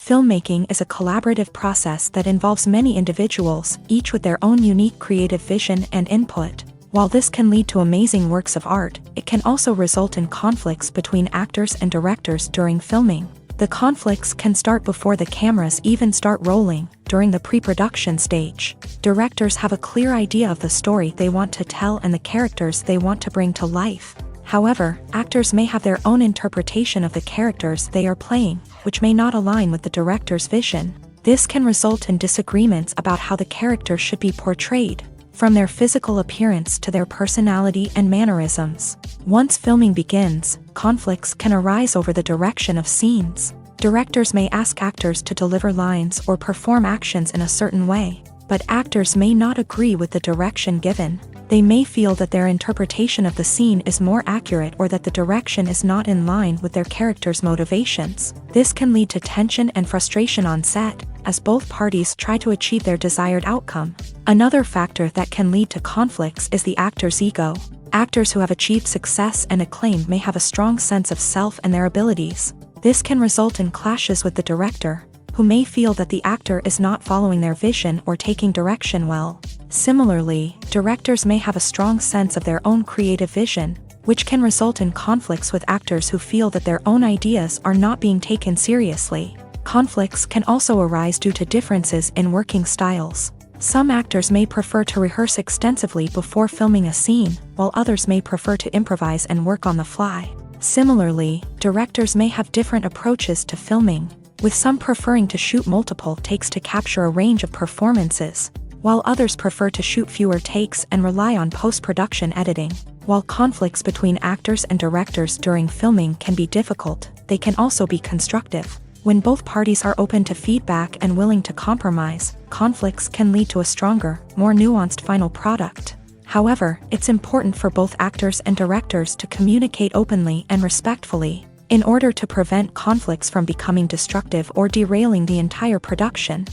Filmmaking is a collaborative process that involves many individuals, each with their own unique creative vision and input. While this can lead to amazing works of art, it can also result in conflicts between actors and directors during filming. The conflicts can start before the cameras even start rolling, during the pre-production stage. Directors have a clear idea of the story they want to tell and the characters they want to bring to life. However, actors may have their own interpretation of the characters they are playing, which may not align with the director's vision. This can result in disagreements about how the character should be portrayed, from their physical appearance to their personality and mannerisms. Once filming begins, conflicts can arise over the direction of scenes. Directors may ask actors to deliver lines or perform actions in a certain way, but actors may not agree with the direction given. They may feel that their interpretation of the scene is more accurate or that the direction is not in line with their character's motivations. This can lead to tension and frustration on set, as both parties try to achieve their desired outcome. Another factor that can lead to conflicts is the actor's ego. Actors who have achieved success and acclaim may have a strong sense of self and their abilities. This can result in clashes with the director, who may feel that the actor is not following their vision or taking direction well. Similarly, directors may have a strong sense of their own creative vision, which can result in conflicts with actors who feel that their own ideas are not being taken seriously. Conflicts can also arise due to differences in working styles. Some actors may prefer to rehearse extensively before filming a scene, while others may prefer to improvise and work on the fly. Similarly, directors may have different approaches to filming, with some preferring to shoot multiple takes to capture a range of performances, while others prefer to shoot fewer takes and rely on post-production editing. While conflicts between actors and directors during filming can be difficult, they can also be constructive. When both parties are open to feedback and willing to compromise, conflicts can lead to a stronger, more nuanced final product. However, it's important for both actors and directors to communicate openly and respectfully, in order to prevent conflicts from becoming destructive or derailing the entire production.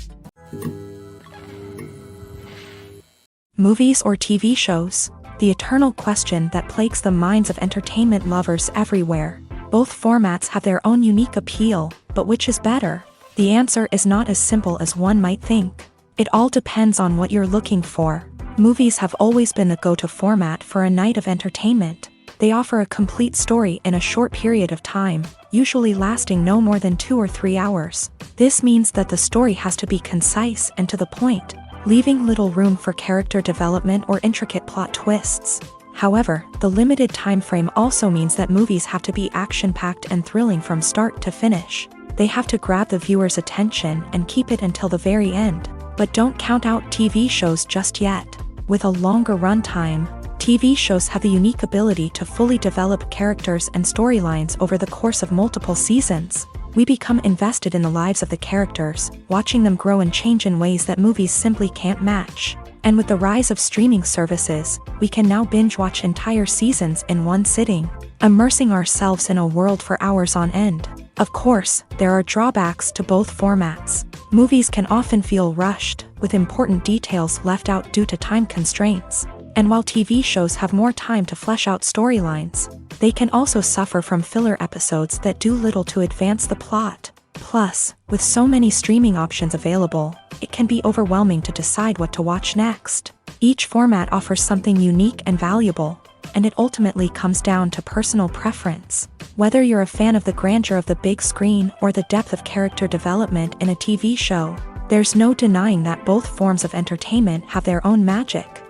Movies or TV shows? The eternal question that plagues the minds of entertainment lovers everywhere. Both formats have their own unique appeal, but which is better? The answer is not as simple as one might think. It all depends on what you're looking for. Movies have always been the go-to format for a night of entertainment. They offer a complete story in a short period of time, usually lasting no more than 2 or 3 hours. This means that the story has to be concise and to the point, leaving little room for character development or intricate plot twists. However, the limited time frame also means that movies have to be action-packed and thrilling from start to finish. They have to grab the viewer's attention and keep it until the very end. But don't count out TV shows just yet. With a longer runtime, TV shows have the unique ability to fully develop characters and storylines over the course of multiple seasons. We become invested in the lives of the characters, watching them grow and change in ways that movies simply can't match. And with the rise of streaming services, we can now binge-watch entire seasons in one sitting, immersing ourselves in a world for hours on end. Of course, there are drawbacks to both formats. Movies can often feel rushed, with important details left out due to time constraints. And while TV shows have more time to flesh out storylines, they can also suffer from filler episodes that do little to advance the plot. Plus, with so many streaming options available, it can be overwhelming to decide what to watch next. Each format offers something unique and valuable, and it ultimately comes down to personal preference. Whether you're a fan of the grandeur of the big screen or the depth of character development in a TV show, there's no denying that both forms of entertainment have their own magic.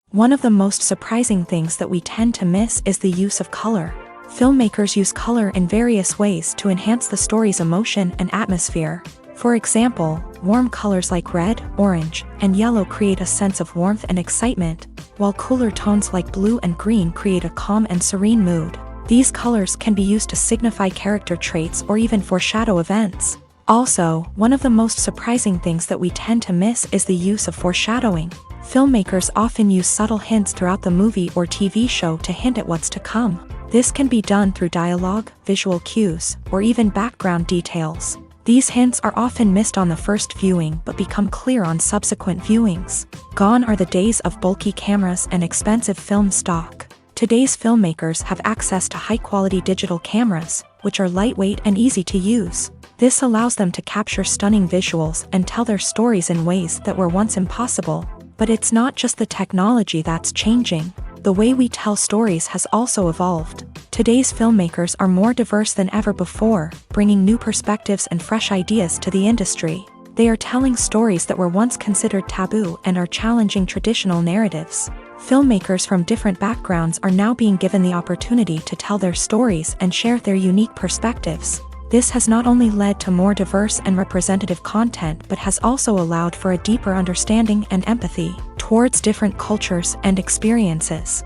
One of the most surprising things that we tend to miss is the use of color. Filmmakers use color in various ways to enhance the story's emotion and atmosphere. For example, warm colors like red, orange, and yellow create a sense of warmth and excitement, while cooler tones like blue and green create a calm and serene mood. These colors can be used to signify character traits or even foreshadow events. Also, one of the most surprising things that we tend to miss is the use of foreshadowing. Filmmakers often use subtle hints throughout the movie or TV show to hint at what's to come. This can be done through dialogue, visual cues, or even background details. These hints are often missed on the first viewing but become clear on subsequent viewings. Gone are the days of bulky cameras and expensive film stock. Today's filmmakers have access to high-quality digital cameras, which are lightweight and easy to use. This allows them to capture stunning visuals and tell their stories in ways that were once impossible. But it's not just the technology that's changing. The way we tell stories has also evolved. Today's filmmakers are more diverse than ever before, bringing new perspectives and fresh ideas to the industry. They are telling stories that were once considered taboo and are challenging traditional narratives. Filmmakers from different backgrounds are now being given the opportunity to tell their stories and share their unique perspectives. This has not only led to more diverse and representative content but has also allowed for a deeper understanding and empathy towards different cultures and experiences.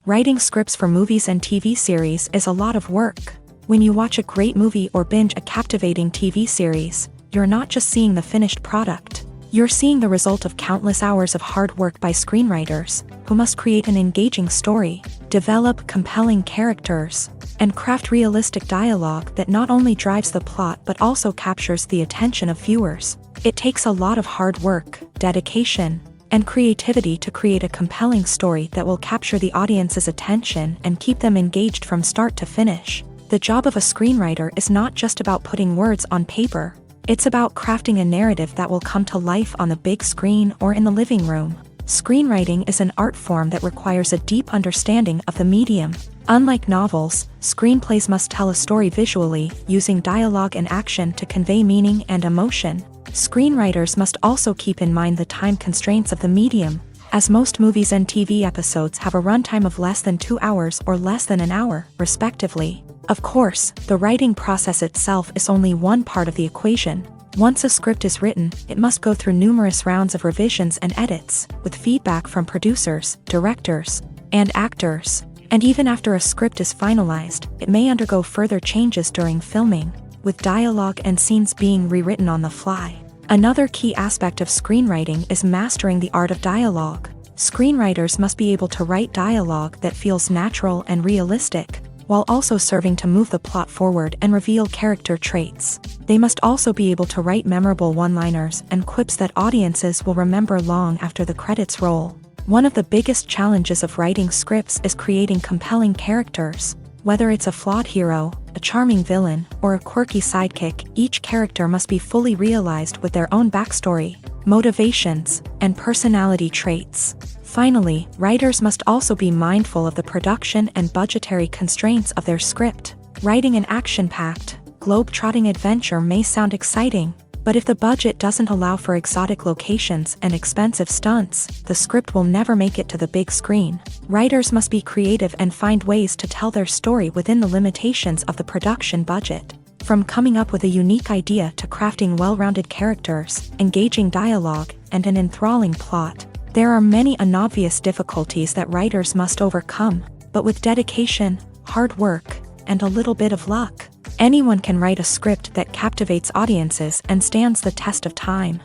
Writing scripts for movies and TV series is a lot of work. When you watch a great movie or binge a captivating TV series, you're not just seeing the finished product. You're seeing the result of countless hours of hard work by screenwriters, who must create an engaging story, develop compelling characters, and craft realistic dialogue that not only drives the plot but also captures the attention of viewers. It takes a lot of hard work, dedication, and creativity to create a compelling story that will capture the audience's attention and keep them engaged from start to finish. The job of a screenwriter is not just about putting words on paper. It's about crafting a narrative that will come to life on the big screen or in the living room. Screenwriting is an art form that requires a deep understanding of the medium. Unlike novels, screenplays must tell a story visually, using dialogue and action to convey meaning and emotion. Screenwriters must also keep in mind the time constraints of the medium, as most movies and TV episodes have a runtime of less than 2 hours or less than an hour, respectively. Of course, the writing process itself is only one part of the equation. Once a script is written, it must go through numerous rounds of revisions and edits, with feedback from producers, directors, and actors. And even after a script is finalized, it may undergo further changes during filming, with dialogue and scenes being rewritten on the fly. Another key aspect of screenwriting is mastering the art of dialogue. Screenwriters must be able to write dialogue that feels natural and realistic, while also serving to move the plot forward and reveal character traits. They must also be able to write memorable one-liners and quips that audiences will remember long after the credits roll. One of the biggest challenges of writing scripts is creating compelling characters. Whether it's a flawed hero, a charming villain, or a quirky sidekick, each character must be fully realized with their own backstory, motivations, and personality traits. Finally, writers must also be mindful of the production and budgetary constraints of their script. Writing an action-packed, globe-trotting adventure may sound exciting, but if the budget doesn't allow for exotic locations and expensive stunts, the script will never make it to the big screen. Writers must be creative and find ways to tell their story within the limitations of the production budget. From coming up with a unique idea to crafting well-rounded characters, engaging dialogue, and an enthralling plot, there are many unobvious difficulties that writers must overcome, but with dedication, hard work, and a little bit of luck, anyone can write a script that captivates audiences and stands the test of time.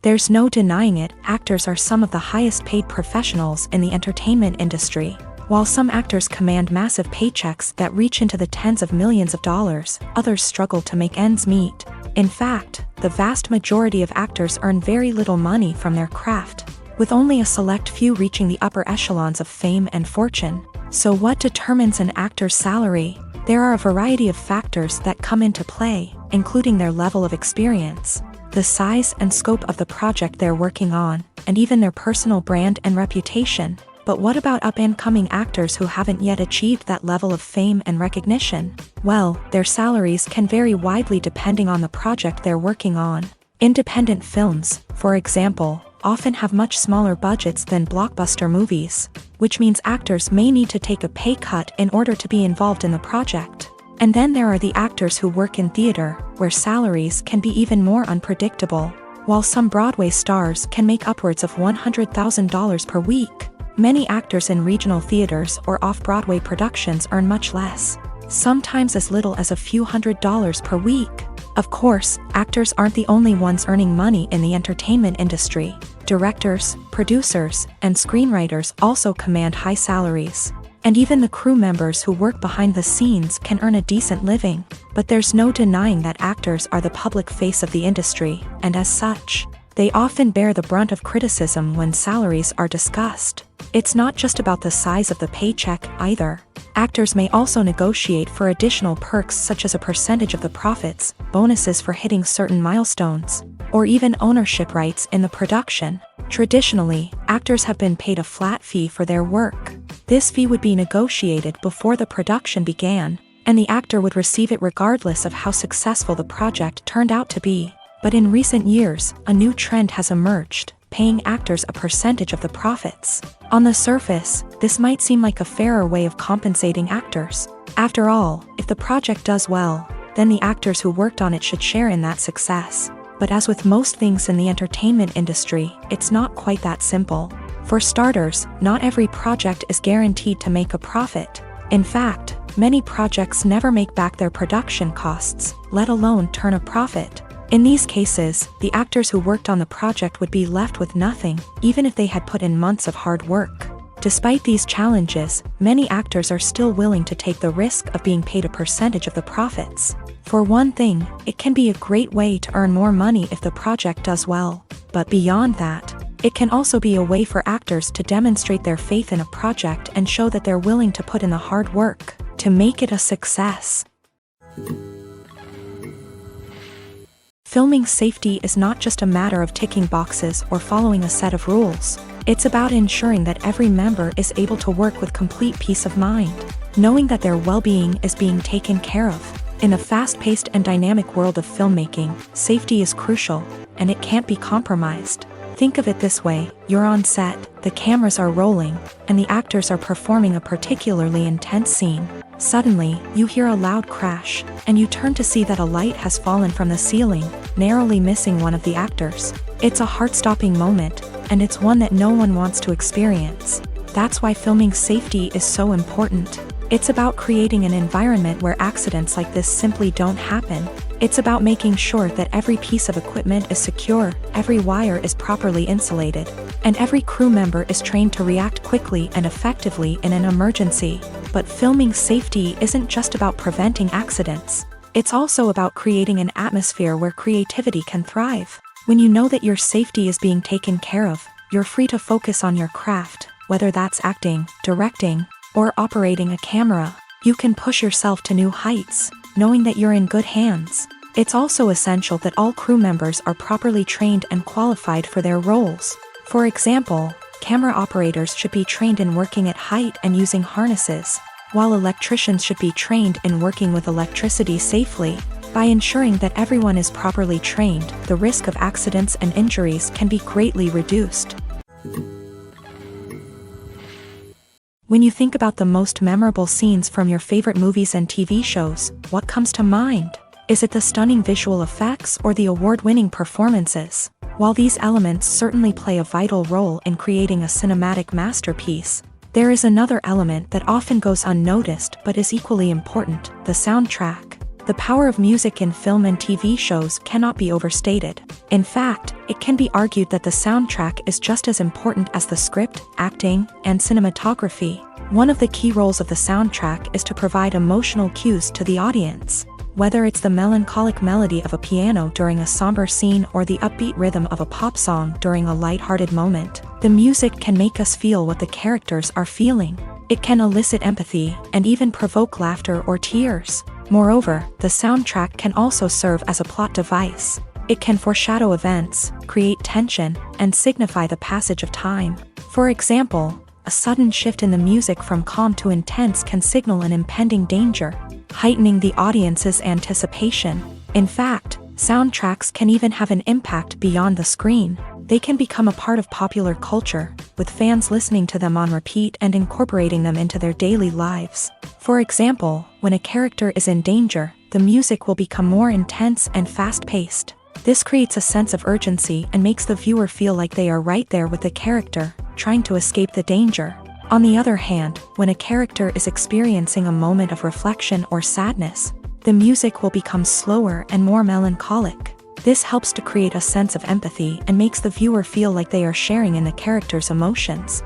There's no denying it, actors are some of the highest paid professionals in the entertainment industry. While some actors command massive paychecks that reach into the tens of millions of dollars, others struggle to make ends meet. In fact, the vast majority of actors earn very little money from their craft, with only a select few reaching the upper echelons of fame and fortune. So what determines an actor's salary? There are a variety of factors that come into play, including their level of experience, the size and scope of the project they're working on, and even their personal brand and reputation. But what about up-and-coming actors who haven't yet achieved that level of fame and recognition? Well, their salaries can vary widely depending on the project they're working on. Independent films, for example, often have much smaller budgets than blockbuster movies, which means actors may need to take a pay cut in order to be involved in the project. And then there are the actors who work in theater, where salaries can be even more unpredictable. While some Broadway stars can make upwards of $100,000 per week, many actors in regional theaters or off-Broadway productions earn much less, sometimes as little as a few $100s per week. Of course, actors aren't the only ones earning money in the entertainment industry. Directors, producers, and screenwriters also command high salaries. And even the crew members who work behind the scenes can earn a decent living. But there's no denying that actors are the public face of the industry, and as such, they often bear the brunt of criticism when salaries are discussed. It's not just about the size of the paycheck, either. Actors may also negotiate for additional perks such as a percentage of the profits, bonuses for hitting certain milestones, or even ownership rights in the production. Traditionally, actors have been paid a flat fee for their work. This fee would be negotiated before the production began, and the actor would receive it regardless of how successful the project turned out to be. But in recent years, a new trend has emerged, paying actors a percentage of the profits. On the surface, this might seem like a fairer way of compensating actors. After all, if the project does well, then the actors who worked on it should share in that success. But as with most things in the entertainment industry, it's not quite that simple. For starters, not every project is guaranteed to make a profit. In fact, many projects never make back their production costs, let alone turn a profit. In these cases, the actors who worked on the project would be left with nothing, even if they had put in months of hard work. Despite these challenges, many actors are still willing to take the risk of being paid a percentage of the profits. For one thing, it can be a great way to earn more money if the project does well. But beyond that, it can also be a way for actors to demonstrate their faith in a project and show that they're willing to put in the hard work to make it a success. Filming safety is not just a matter of ticking boxes or following a set of rules. It's about ensuring that every member is able to work with complete peace of mind, knowing that their well-being is being taken care of. In the fast-paced and dynamic world of filmmaking, safety is crucial, and it can't be compromised. Think of it this way: you're on set, the cameras are rolling, and the actors are performing a particularly intense scene. Suddenly, you hear a loud crash, and you turn to see that a light has fallen from the ceiling, narrowly missing one of the actors. It's a heart-stopping moment, and it's one that no one wants to experience. That's why filming safety is so important. It's about creating an environment where accidents like this simply don't happen. It's about making sure that every piece of equipment is secure, every wire is properly insulated, and every crew member is trained to react quickly and effectively in an emergency. But filming safety isn't just about preventing accidents. It's also about creating an atmosphere where creativity can thrive. When you know that your safety is being taken care of, you're free to focus on your craft, whether that's acting, directing, or operating a camera. You can push yourself to new heights, knowing that you're in good hands. It's also essential that all crew members are properly trained and qualified for their roles. For example, camera operators should be trained in working at height and using harnesses, while electricians should be trained in working with electricity safely. By ensuring that everyone is properly trained, the risk of accidents and injuries can be greatly reduced. When you think about the most memorable scenes from your favorite movies and TV shows, what comes to mind? Is it the stunning visual effects or the award-winning performances? While these elements certainly play a vital role in creating a cinematic masterpiece, there is another element that often goes unnoticed but is equally important: the soundtrack. The power of music in film and TV shows cannot be overstated. In fact, it can be argued that the soundtrack is just as important as the script, acting, and cinematography. One of the key roles of the soundtrack is to provide emotional cues to the audience. Whether it's the melancholic melody of a piano during a somber scene or the upbeat rhythm of a pop song during a lighthearted moment, the music can make us feel what the characters are feeling. It can elicit empathy and even provoke laughter or tears. Moreover, the soundtrack can also serve as a plot device. It can foreshadow events, create tension, and signify the passage of time. For example, a sudden shift in the music from calm to intense can signal an impending danger, heightening the audience's anticipation. In fact, soundtracks can even have an impact beyond the screen. They can become a part of popular culture, with fans listening to them on repeat and incorporating them into their daily lives. For example, when a character is in danger, the music will become more intense and fast-paced. This creates a sense of urgency and makes the viewer feel like they are right there with the character, trying to escape the danger. On the other hand, when a character is experiencing a moment of reflection or sadness, the music will become slower and more melancholic. This helps to create a sense of empathy and makes the viewer feel like they are sharing in the character's emotions.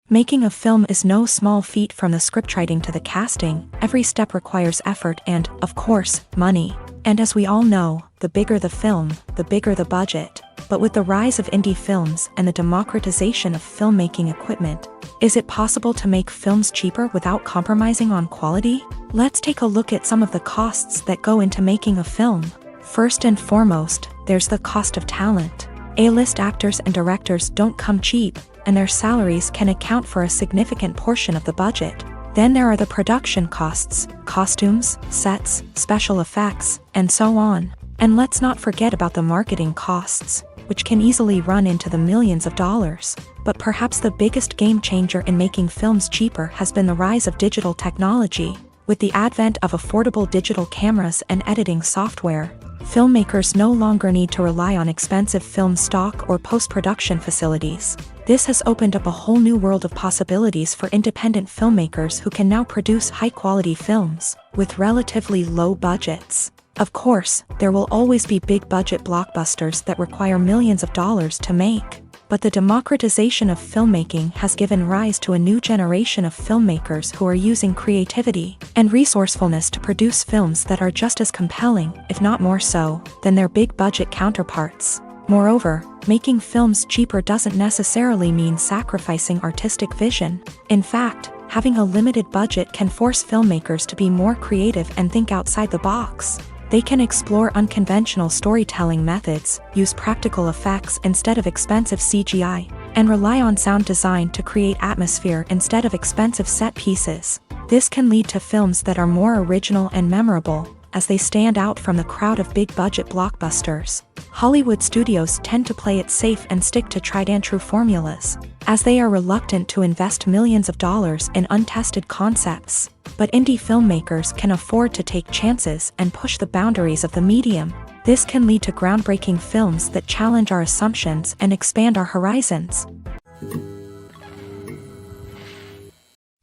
Making a film is no small feat. From the scriptwriting to the casting, every step requires effort and, of course, money. And as we all know, the bigger the film, the bigger the budget. But with the rise of indie films and the democratization of filmmaking equipment, is it possible to make films cheaper without compromising on quality? Let's take a look at some of the costs that go into making a film. First and foremost, there's the cost of talent. A-list actors and directors don't come cheap, and their salaries can account for a significant portion of the budget. Then there are the production costs, costumes, sets, special effects, and so on. And let's not forget about the marketing costs, which can easily run into the millions of dollars. But perhaps the biggest game changer in making films cheaper has been the rise of digital technology. With the advent of affordable digital cameras and editing software, filmmakers no longer need to rely on expensive film stock or post-production facilities. This has opened up a whole new world of possibilities for independent filmmakers who can now produce high-quality films with relatively low budgets. Of course, there will always be big-budget blockbusters that require millions of dollars to make. But the democratization of filmmaking has given rise to a new generation of filmmakers who are using creativity and resourcefulness to produce films that are just as compelling, if not more so, than their big-budget counterparts. Moreover, making films cheaper doesn't necessarily mean sacrificing artistic vision. In fact, having a limited budget can force filmmakers to be more creative and think outside the box. They can explore unconventional storytelling methods, use practical effects instead of expensive CGI, and rely on sound design to create atmosphere instead of expensive set pieces. This can lead to films that are more original and memorable, as they stand out from the crowd of big-budget blockbusters. Hollywood studios tend to play it safe and stick to tried-and-true formulas, as they are reluctant to invest millions of dollars in untested concepts. But indie filmmakers can afford to take chances and push the boundaries of the medium. This can lead to groundbreaking films that challenge our assumptions and expand our horizons.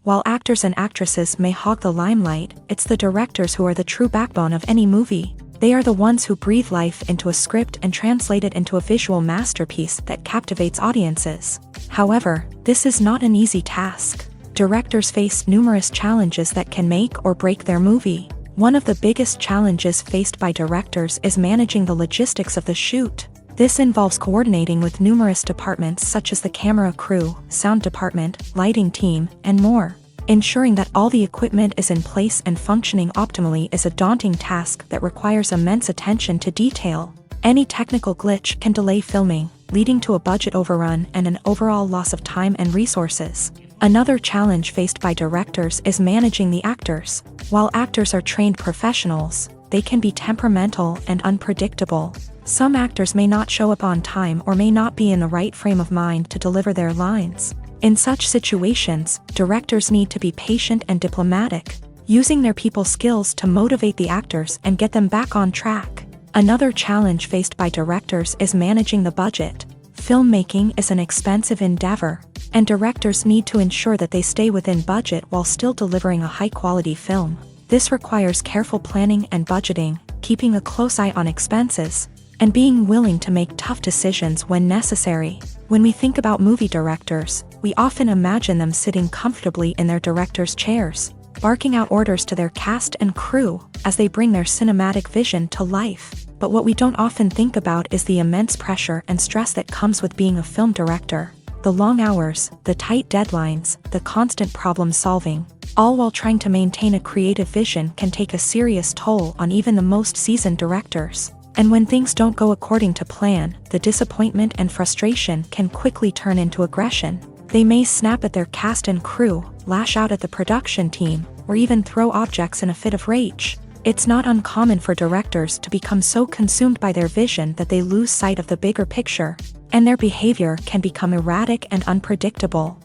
While actors and actresses may hog the limelight, it's the directors who are the true backbone of any movie. They are the ones who breathe life into a script and translate it into a visual masterpiece that captivates audiences. However, this is not an easy task. Directors face numerous challenges that can make or break their movie. One of the biggest challenges faced by directors is managing the logistics of the shoot. This involves coordinating with numerous departments such as the camera crew, sound department, lighting team, and more. Ensuring that all the equipment is in place and functioning optimally is a daunting task that requires immense attention to detail. Any technical glitch can delay filming, leading to a budget overrun and an overall loss of time and resources. Another challenge faced by directors is managing the actors. While actors are trained professionals, they can be temperamental and unpredictable. Some actors may not show up on time or may not be in the right frame of mind to deliver their lines. In such situations, directors need to be patient and diplomatic, using their people skills to motivate the actors and get them back on track. Another challenge faced by directors is managing the budget. Filmmaking is an expensive endeavor, and directors need to ensure that they stay within budget while still delivering a high-quality film. This requires careful planning and budgeting, keeping a close eye on expenses, and being willing to make tough decisions when necessary. When we think about movie directors, we often imagine them sitting comfortably in their director's chairs, barking out orders to their cast and crew as they bring their cinematic vision to life. But what we don't often think about is the immense pressure and stress that comes with being a film director. The long hours, the tight deadlines, the constant problem solving, all while trying to maintain a creative vision can take a serious toll on even the most seasoned directors. And when things don't go according to plan, the disappointment and frustration can quickly turn into aggression. They may snap at their cast and crew, lash out at the production team, or even throw objects in a fit of rage. It's not uncommon for directors to become so consumed by their vision that they lose sight of the bigger picture, and their behavior can become erratic and unpredictable.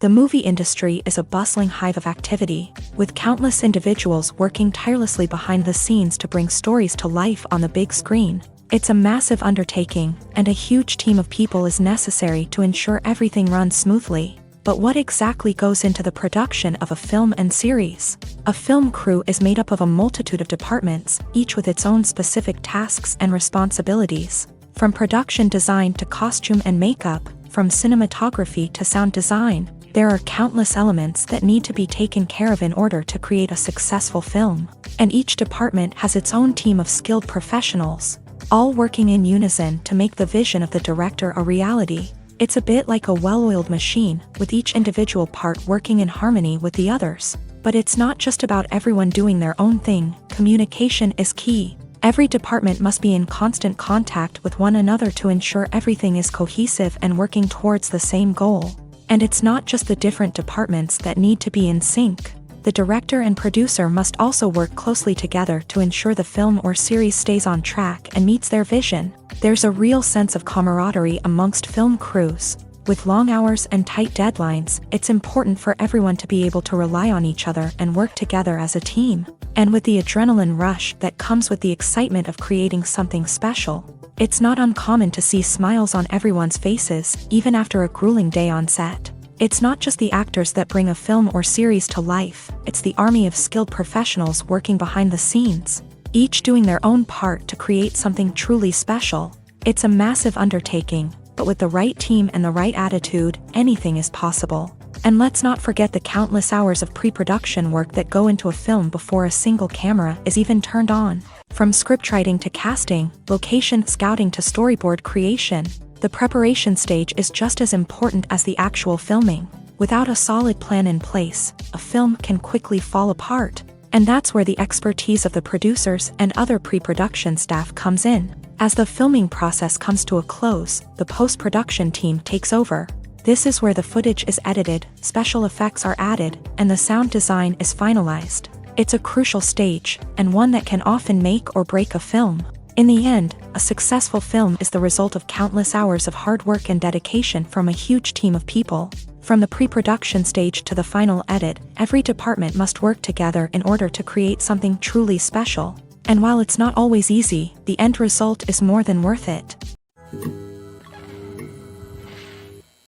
The movie industry is a bustling hive of activity, with countless individuals working tirelessly behind the scenes to bring stories to life on the big screen. It's a massive undertaking, and a huge team of people is necessary to ensure everything runs smoothly. But what exactly goes into the production of a film and series? A film crew is made up of a multitude of departments, each with its own specific tasks and responsibilities. From production design to costume and makeup, from cinematography to sound design, there are countless elements that need to be taken care of in order to create a successful film. And each department has its own team of skilled professionals, all working in unison to make the vision of the director a reality. It's a bit like a well-oiled machine, with each individual part working in harmony with the others. But it's not just about everyone doing their own thing. Communication is key. Every department must be in constant contact with one another to ensure everything is cohesive and working towards the same goal. And it's not just the different departments that need to be in sync. The director and producer must also work closely together to ensure the film or series stays on track and meets their vision. There's a real sense of camaraderie amongst film crews. With long hours and tight deadlines, it's important for everyone to be able to rely on each other and work together as a team. And with the adrenaline rush that comes with the excitement of creating something special, it's not uncommon to see smiles on everyone's faces, even after a grueling day on set. It's not just the actors that bring a film or series to life, it's the army of skilled professionals working behind the scenes, each doing their own part to create something truly special. It's a massive undertaking, but with the right team and the right attitude, anything is possible. And let's not forget the countless hours of pre-production work that go into a film before a single camera is even turned on. From scriptwriting to casting, location scouting to storyboard creation, the preparation stage is just as important as the actual filming. Without a solid plan in place, a film can quickly fall apart. And that's where the expertise of the producers and other pre-production staff comes in. As the filming process comes to a close, the post-production team takes over. This is where the footage is edited, special effects are added, and the sound design is finalized. It's a crucial stage, and one that can often make or break a film. In the end, a successful film is the result of countless hours of hard work and dedication from a huge team of people. From the pre-production stage to the final edit, every department must work together in order to create something truly special. And while it's not always easy, the end result is more than worth it.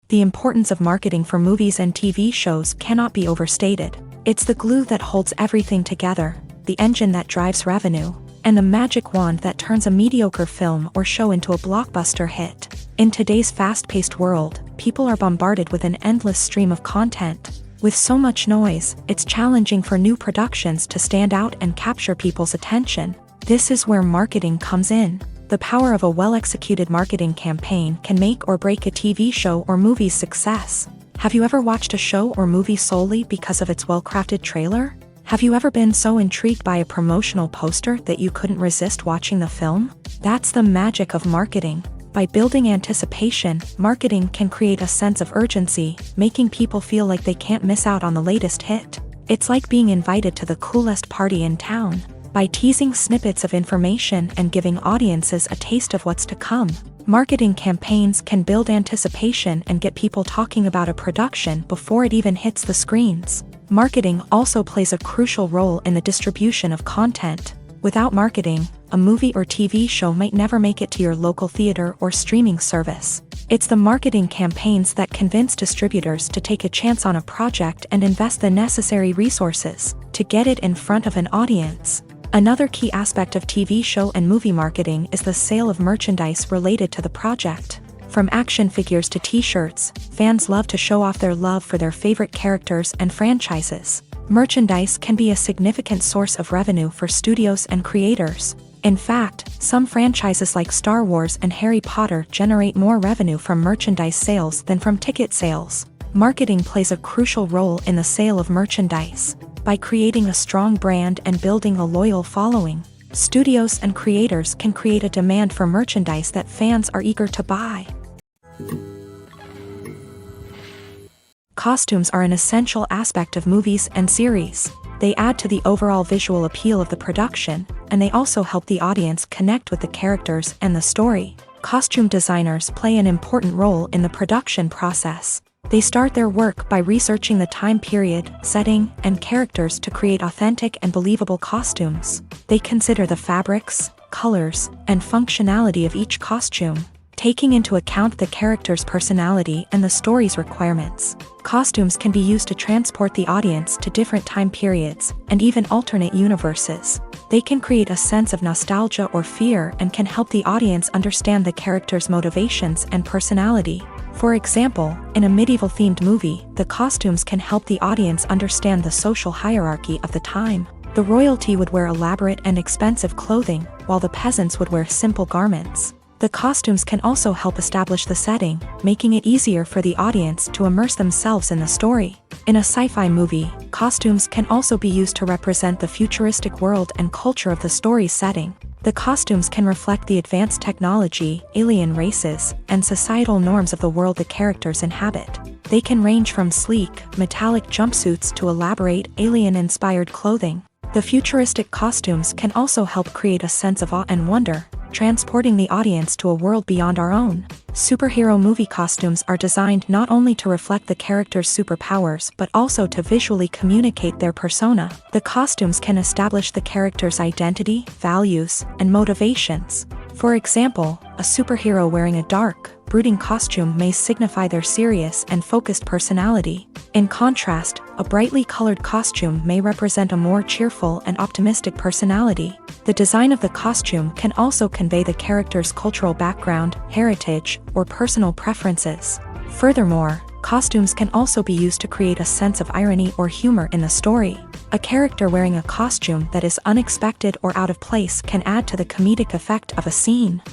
The importance of marketing for movies and TV shows cannot be overstated. It's the glue that holds everything together, the engine that drives revenue, and the magic wand that turns a mediocre film or show into a blockbuster hit. In today's fast-paced world, people are bombarded with an endless stream of content. With so much noise, it's challenging for new productions to stand out and capture people's attention. This is where marketing comes in. The power of a well-executed marketing campaign can make or break a TV show or movie's success. Have you ever watched a show or movie solely because of its well-crafted trailer? Have you ever been so intrigued by a promotional poster that you couldn't resist watching the film? That's the magic of marketing. By building anticipation, marketing can create a sense of urgency, making people feel like they can't miss out on the latest hit. It's like being invited to the coolest party in town. By teasing snippets of information and giving audiences a taste of what's to come, marketing campaigns can build anticipation and get people talking about a production before it even hits the screens. Marketing also plays a crucial role in the distribution of content. Without marketing, a movie or TV show might never make it to your local theater or streaming service. It's the marketing campaigns that convince distributors to take a chance on a project and invest the necessary resources to get it in front of an audience. Another key aspect of TV show and movie marketing is the sale of merchandise related to the project. From action figures to t-shirts, fans love to show off their love for their favorite characters and franchises. Merchandise can be a significant source of revenue for studios and creators. In fact, some franchises like Star Wars and Harry Potter generate more revenue from merchandise sales than from ticket sales. Marketing plays a crucial role in the sale of merchandise. By creating a strong brand and building a loyal following, studios and creators can create a demand for merchandise that fans are eager to buy. Costumes are an essential aspect of movies and series. They add to the overall visual appeal of the production, and they also help the audience connect with the characters and the story. Costume designers play an important role in the production process. They start their work by researching the time period, setting, and characters to create authentic and believable costumes. They consider the fabrics, colors, and functionality of each costume, taking into account the character's personality and the story's requirements. Costumes can be used to transport the audience to different time periods and even alternate universes. They can create a sense of nostalgia or fear and can help the audience understand the character's motivations and personality. For example, in a medieval-themed movie, the costumes can help the audience understand the social hierarchy of the time. The royalty would wear elaborate and expensive clothing, while the peasants would wear simple garments. The costumes can also help establish the setting, making it easier for the audience to immerse themselves in the story. In a sci-fi movie, costumes can also be used to represent the futuristic world and culture of the story's setting. The costumes can reflect the advanced technology, alien races, and societal norms of the world the characters inhabit. They can range from sleek, metallic jumpsuits to elaborate, alien-inspired clothing. The futuristic costumes can also help create a sense of awe and wonder, transporting the audience to a world beyond our own. Superhero movie costumes are designed not only to reflect the character's superpowers but also to visually communicate their persona. The costumes can establish the character's identity, values, and motivations. For example, a superhero wearing a dark, brooding costume may signify their serious and focused personality. In contrast, a brightly colored costume may represent a more cheerful and optimistic personality. The design of the costume can also convey the character's cultural background, heritage, or personal preferences. Furthermore, costumes can also be used to create a sense of irony or humor in the story. A character wearing a costume that is unexpected or out of place can add to the comedic effect of a scene.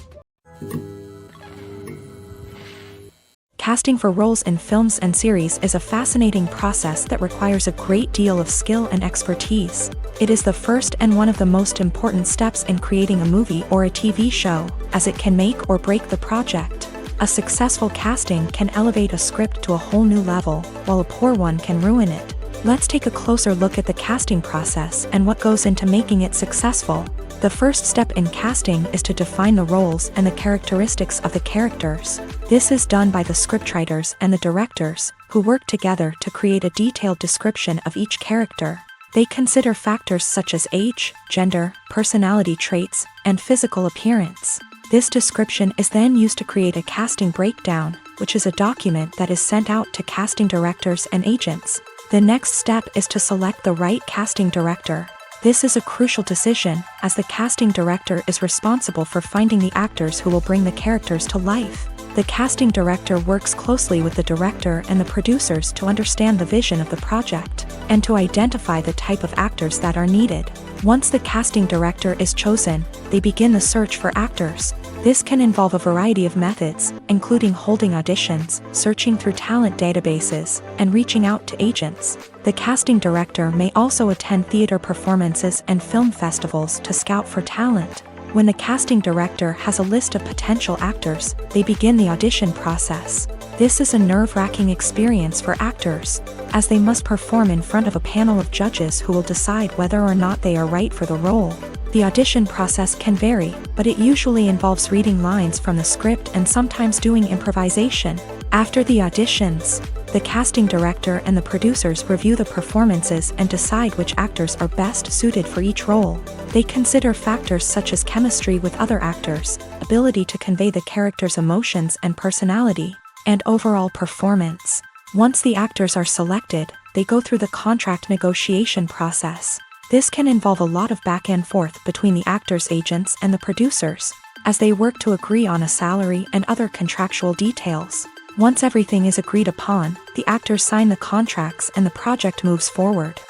Casting for roles in films and series is a fascinating process that requires a great deal of skill and expertise. It is the first and one of the most important steps in creating a movie or a TV show, as it can make or break the project. A successful casting can elevate a script to a whole new level, while a poor one can ruin it. Let's take a closer look at the casting process and what goes into making it successful. The first step in casting is to define the roles and the characteristics of the characters. This is done by the scriptwriters and the directors, who work together to create a detailed description of each character. They consider factors such as age, gender, personality traits, and physical appearance. This description is then used to create a casting breakdown, which is a document that is sent out to casting directors and agents. The next step is to select the right casting director. This is a crucial decision, as the casting director is responsible for finding the actors who will bring the characters to life. The casting director works closely with the director and the producers to understand the vision of the project, and to identify the type of actors that are needed. Once the casting director is chosen, they begin the search for actors. This can involve a variety of methods, including holding auditions, searching through talent databases, and reaching out to agents. The casting director may also attend theater performances and film festivals to scout for talent. When the casting director has a list of potential actors, they begin the audition process. This is a nerve-wracking experience for actors, as they must perform in front of a panel of judges who will decide whether or not they are right for the role. The audition process can vary, but it usually involves reading lines from the script and sometimes doing improvisation. After the auditions, the casting director and the producers review the performances and decide which actors are best suited for each role. They consider factors such as chemistry with other actors, ability to convey the character's emotions and personality, and overall performance. Once the actors are selected, they go through the contract negotiation process. This can involve a lot of back and forth between the actors' agents and the producers, as they work to agree on a salary and other contractual details. Once everything is agreed upon, the actors sign the contracts and the project moves forward.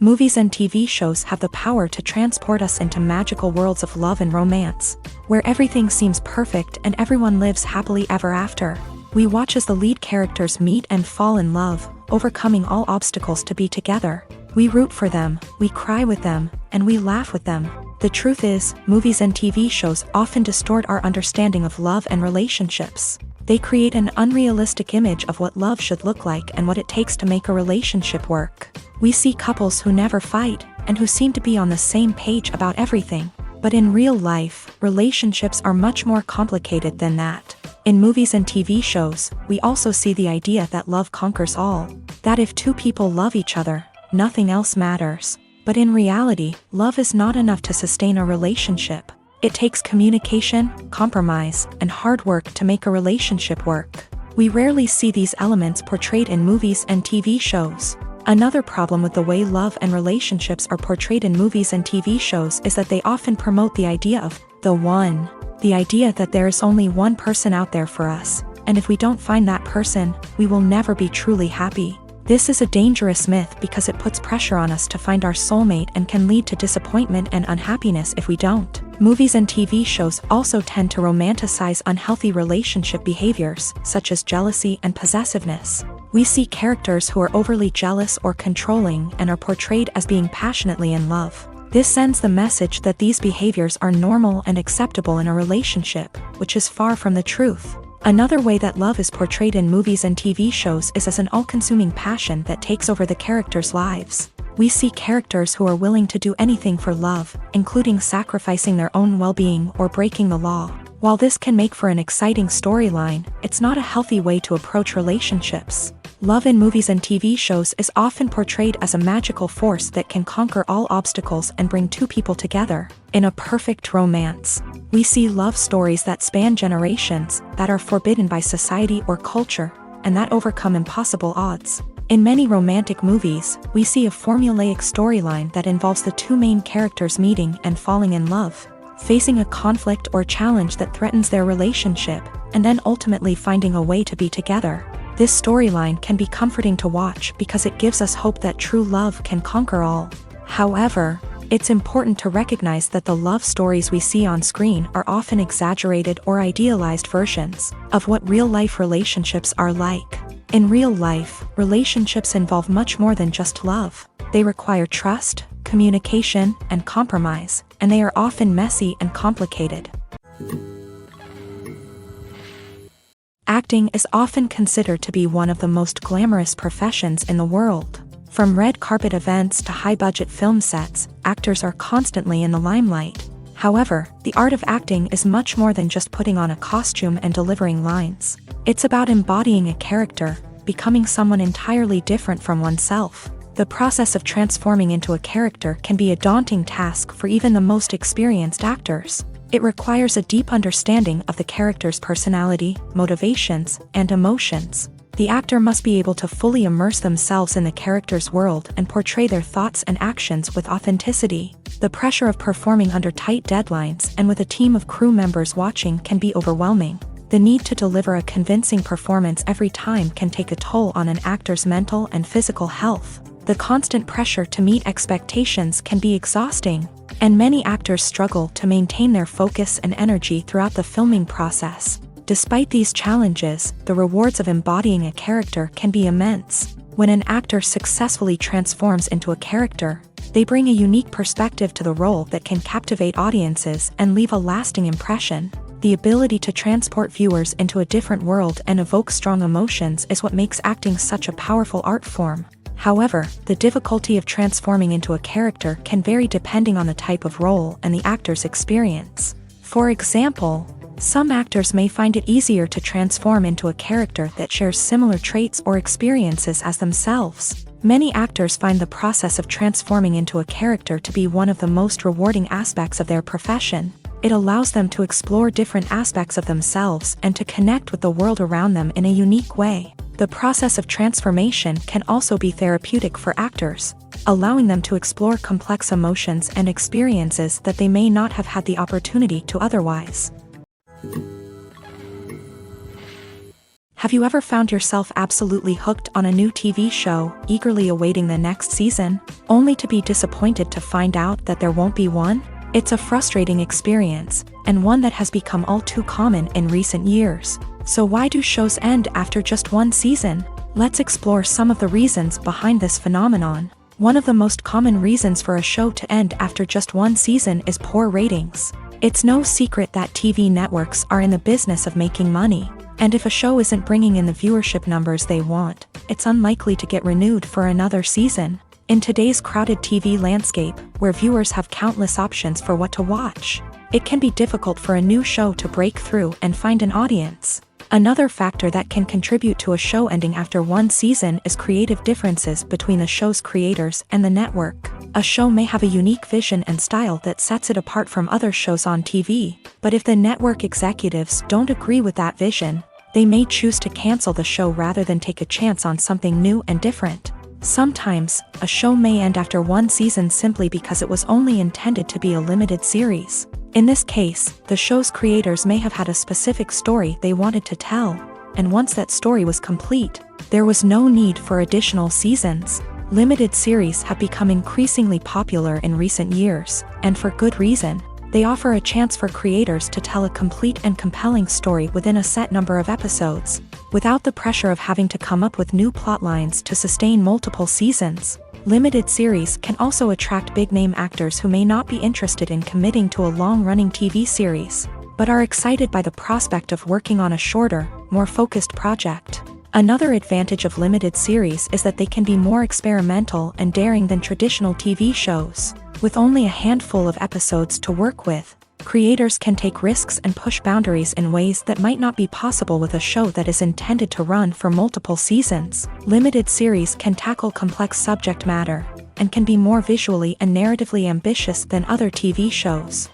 Movies and TV shows have the power to transport us into magical worlds of love and romance, where everything seems perfect and everyone lives happily ever after. We watch as the lead characters meet and fall in love, overcoming all obstacles to be together. We root for them, we cry with them, and we laugh with them. The truth is, movies and TV shows often distort our understanding of love and relationships. They create an unrealistic image of what love should look like and what it takes to make a relationship work. We see couples who never fight, and who seem to be on the same page about everything. But in real life, relationships are much more complicated than that. In movies and TV shows, we also see the idea that love conquers all. That if two people love each other, nothing else matters. But in reality, love is not enough to sustain a relationship. It takes communication, compromise, and hard work to make a relationship work. We rarely see these elements portrayed in movies and TV shows. Another problem with the way love and relationships are portrayed in movies and TV shows is that they often promote the idea of the one. The idea that there is only one person out there for us, and if we don't find that person, we will never be truly happy. This is a dangerous myth because it puts pressure on us to find our soulmate and can lead to disappointment and unhappiness if we don't. Movies and TV shows also tend to romanticize unhealthy relationship behaviors, such as jealousy and possessiveness. We see characters who are overly jealous or controlling and are portrayed as being passionately in love. This sends the message that these behaviors are normal and acceptable in a relationship, which is far from the truth. Another way that love is portrayed in movies and TV shows is as an all-consuming passion that takes over the characters' lives. We see characters who are willing to do anything for love, including sacrificing their own well-being or breaking the law. While this can make for an exciting storyline, it's not a healthy way to approach relationships. Love in movies and TV shows is often portrayed as a magical force that can conquer all obstacles and bring two people together. In a perfect romance, we see love stories that span generations, that are forbidden by society or culture, and that overcome impossible odds. In many romantic movies, we see a formulaic storyline that involves the two main characters meeting and falling in love, facing a conflict or challenge that threatens their relationship, and then ultimately finding a way to be together. This storyline can be comforting to watch because it gives us hope that true love can conquer all. However, it's important to recognize that the love stories we see on screen are often exaggerated or idealized versions of what real-life relationships are like. In real life, relationships involve much more than just love. They require trust, communication, and compromise, and they are often messy and complicated. Acting is often considered to be one of the most glamorous professions in the world. From red carpet events to high-budget film sets, actors are constantly in the limelight. However, the art of acting is much more than just putting on a costume and delivering lines. It's about embodying a character, becoming someone entirely different from oneself. The process of transforming into a character can be a daunting task for even the most experienced actors. It requires a deep understanding of the character's personality, motivations, and emotions. The actor must be able to fully immerse themselves in the character's world and portray their thoughts and actions with authenticity. The pressure of performing under tight deadlines and with a team of crew members watching can be overwhelming. The need to deliver a convincing performance every time can take a toll on an actor's mental and physical health. The constant pressure to meet expectations can be exhausting, and many actors struggle to maintain their focus and energy throughout the filming process. Despite these challenges, the rewards of embodying a character can be immense. When an actor successfully transforms into a character, they bring a unique perspective to the role that can captivate audiences and leave a lasting impression. The ability to transport viewers into a different world and evoke strong emotions is what makes acting such a powerful art form. However, the difficulty of transforming into a character can vary depending on the type of role and the actor's experience. For example, some actors may find it easier to transform into a character that shares similar traits or experiences as themselves. Many actors find the process of transforming into a character to be one of the most rewarding aspects of their profession. It allows them to explore different aspects of themselves and to connect with the world around them in a unique way. The process of transformation can also be therapeutic for actors, allowing them to explore complex emotions and experiences that they may not have had the opportunity to otherwise. Have you ever found yourself absolutely hooked on a new TV show, eagerly awaiting the next season, only to be disappointed to find out that there won't be one? It's a frustrating experience, and one that has become all too common in recent years. So why do shows end after just one season? Let's explore some of the reasons behind this phenomenon. One of the most common reasons for a show to end after just one season is poor ratings. It's no secret that TV networks are in the business of making money, and if a show isn't bringing in the viewership numbers they want, it's unlikely to get renewed for another season. In today's crowded TV landscape, where viewers have countless options for what to watch, it can be difficult for a new show to break through and find an audience. Another factor that can contribute to a show ending after one season is creative differences between the show's creators and the network. A show may have a unique vision and style that sets it apart from other shows on TV, but if the network executives don't agree with that vision, they may choose to cancel the show rather than take a chance on something new and different. Sometimes, a show may end after one season simply because it was only intended to be a limited series. In this case, the show's creators may have had a specific story they wanted to tell, and once that story was complete, there was no need for additional seasons. Limited series have become increasingly popular in recent years, and for good reason. They offer a chance for creators to tell a complete and compelling story within a set number of episodes, without the pressure of having to come up with new plotlines to sustain multiple seasons. Limited series can also attract big-name actors who may not be interested in committing to a long-running TV series, but are excited by the prospect of working on a shorter, more focused project. Another advantage of limited series is that they can be more experimental and daring than traditional TV shows. With only a handful of episodes to work with, creators can take risks and push boundaries in ways that might not be possible with a show that is intended to run for multiple seasons. Limited series can tackle complex subject matter, and can be more visually and narratively ambitious than other TV shows.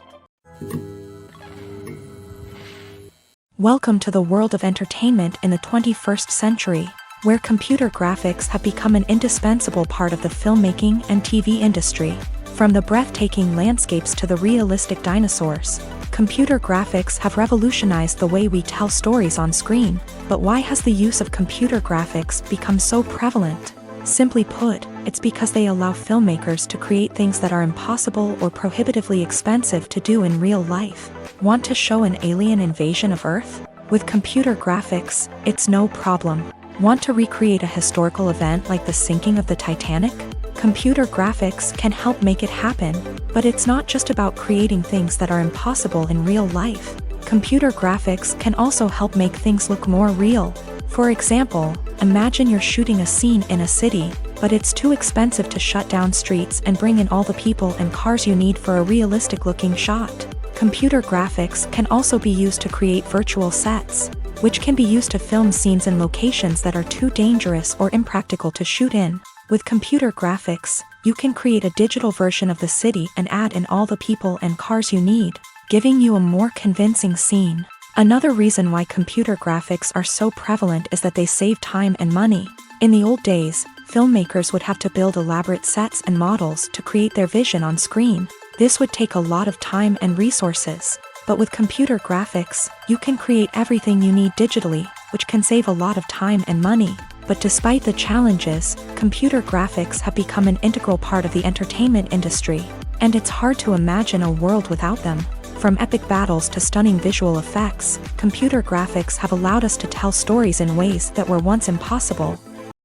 Welcome to the world of entertainment in the 21st century, where computer graphics have become an indispensable part of the filmmaking and TV industry. From the breathtaking landscapes to the realistic dinosaurs, computer graphics have revolutionized the way we tell stories on screen. But why has the use of computer graphics become so prevalent? Simply put, it's because they allow filmmakers to create things that are impossible or prohibitively expensive to do in real life. Want to show an alien invasion of Earth? With computer graphics, it's no problem. Want to recreate a historical event like the sinking of the Titanic? Computer graphics can help make it happen, but it's not just about creating things that are impossible in real life. Computer graphics can also help make things look more real. For example, imagine you're shooting a scene in a city, but it's too expensive to shut down streets and bring in all the people and cars you need for a realistic-looking shot. Computer graphics can also be used to create virtual sets, which can be used to film scenes in locations that are too dangerous or impractical to shoot in. With computer graphics, you can create a digital version of the city and add in all the people and cars you need, giving you a more convincing scene. Another reason why computer graphics are so prevalent is that they save time and money. In the old days, filmmakers would have to build elaborate sets and models to create their vision on screen. This would take a lot of time and resources. But with computer graphics, you can create everything you need digitally, which can save a lot of time and money. But despite the challenges, computer graphics have become an integral part of the entertainment industry, and it's hard to imagine a world without them. From epic battles to stunning visual effects, computer graphics have allowed us to tell stories in ways that were once impossible.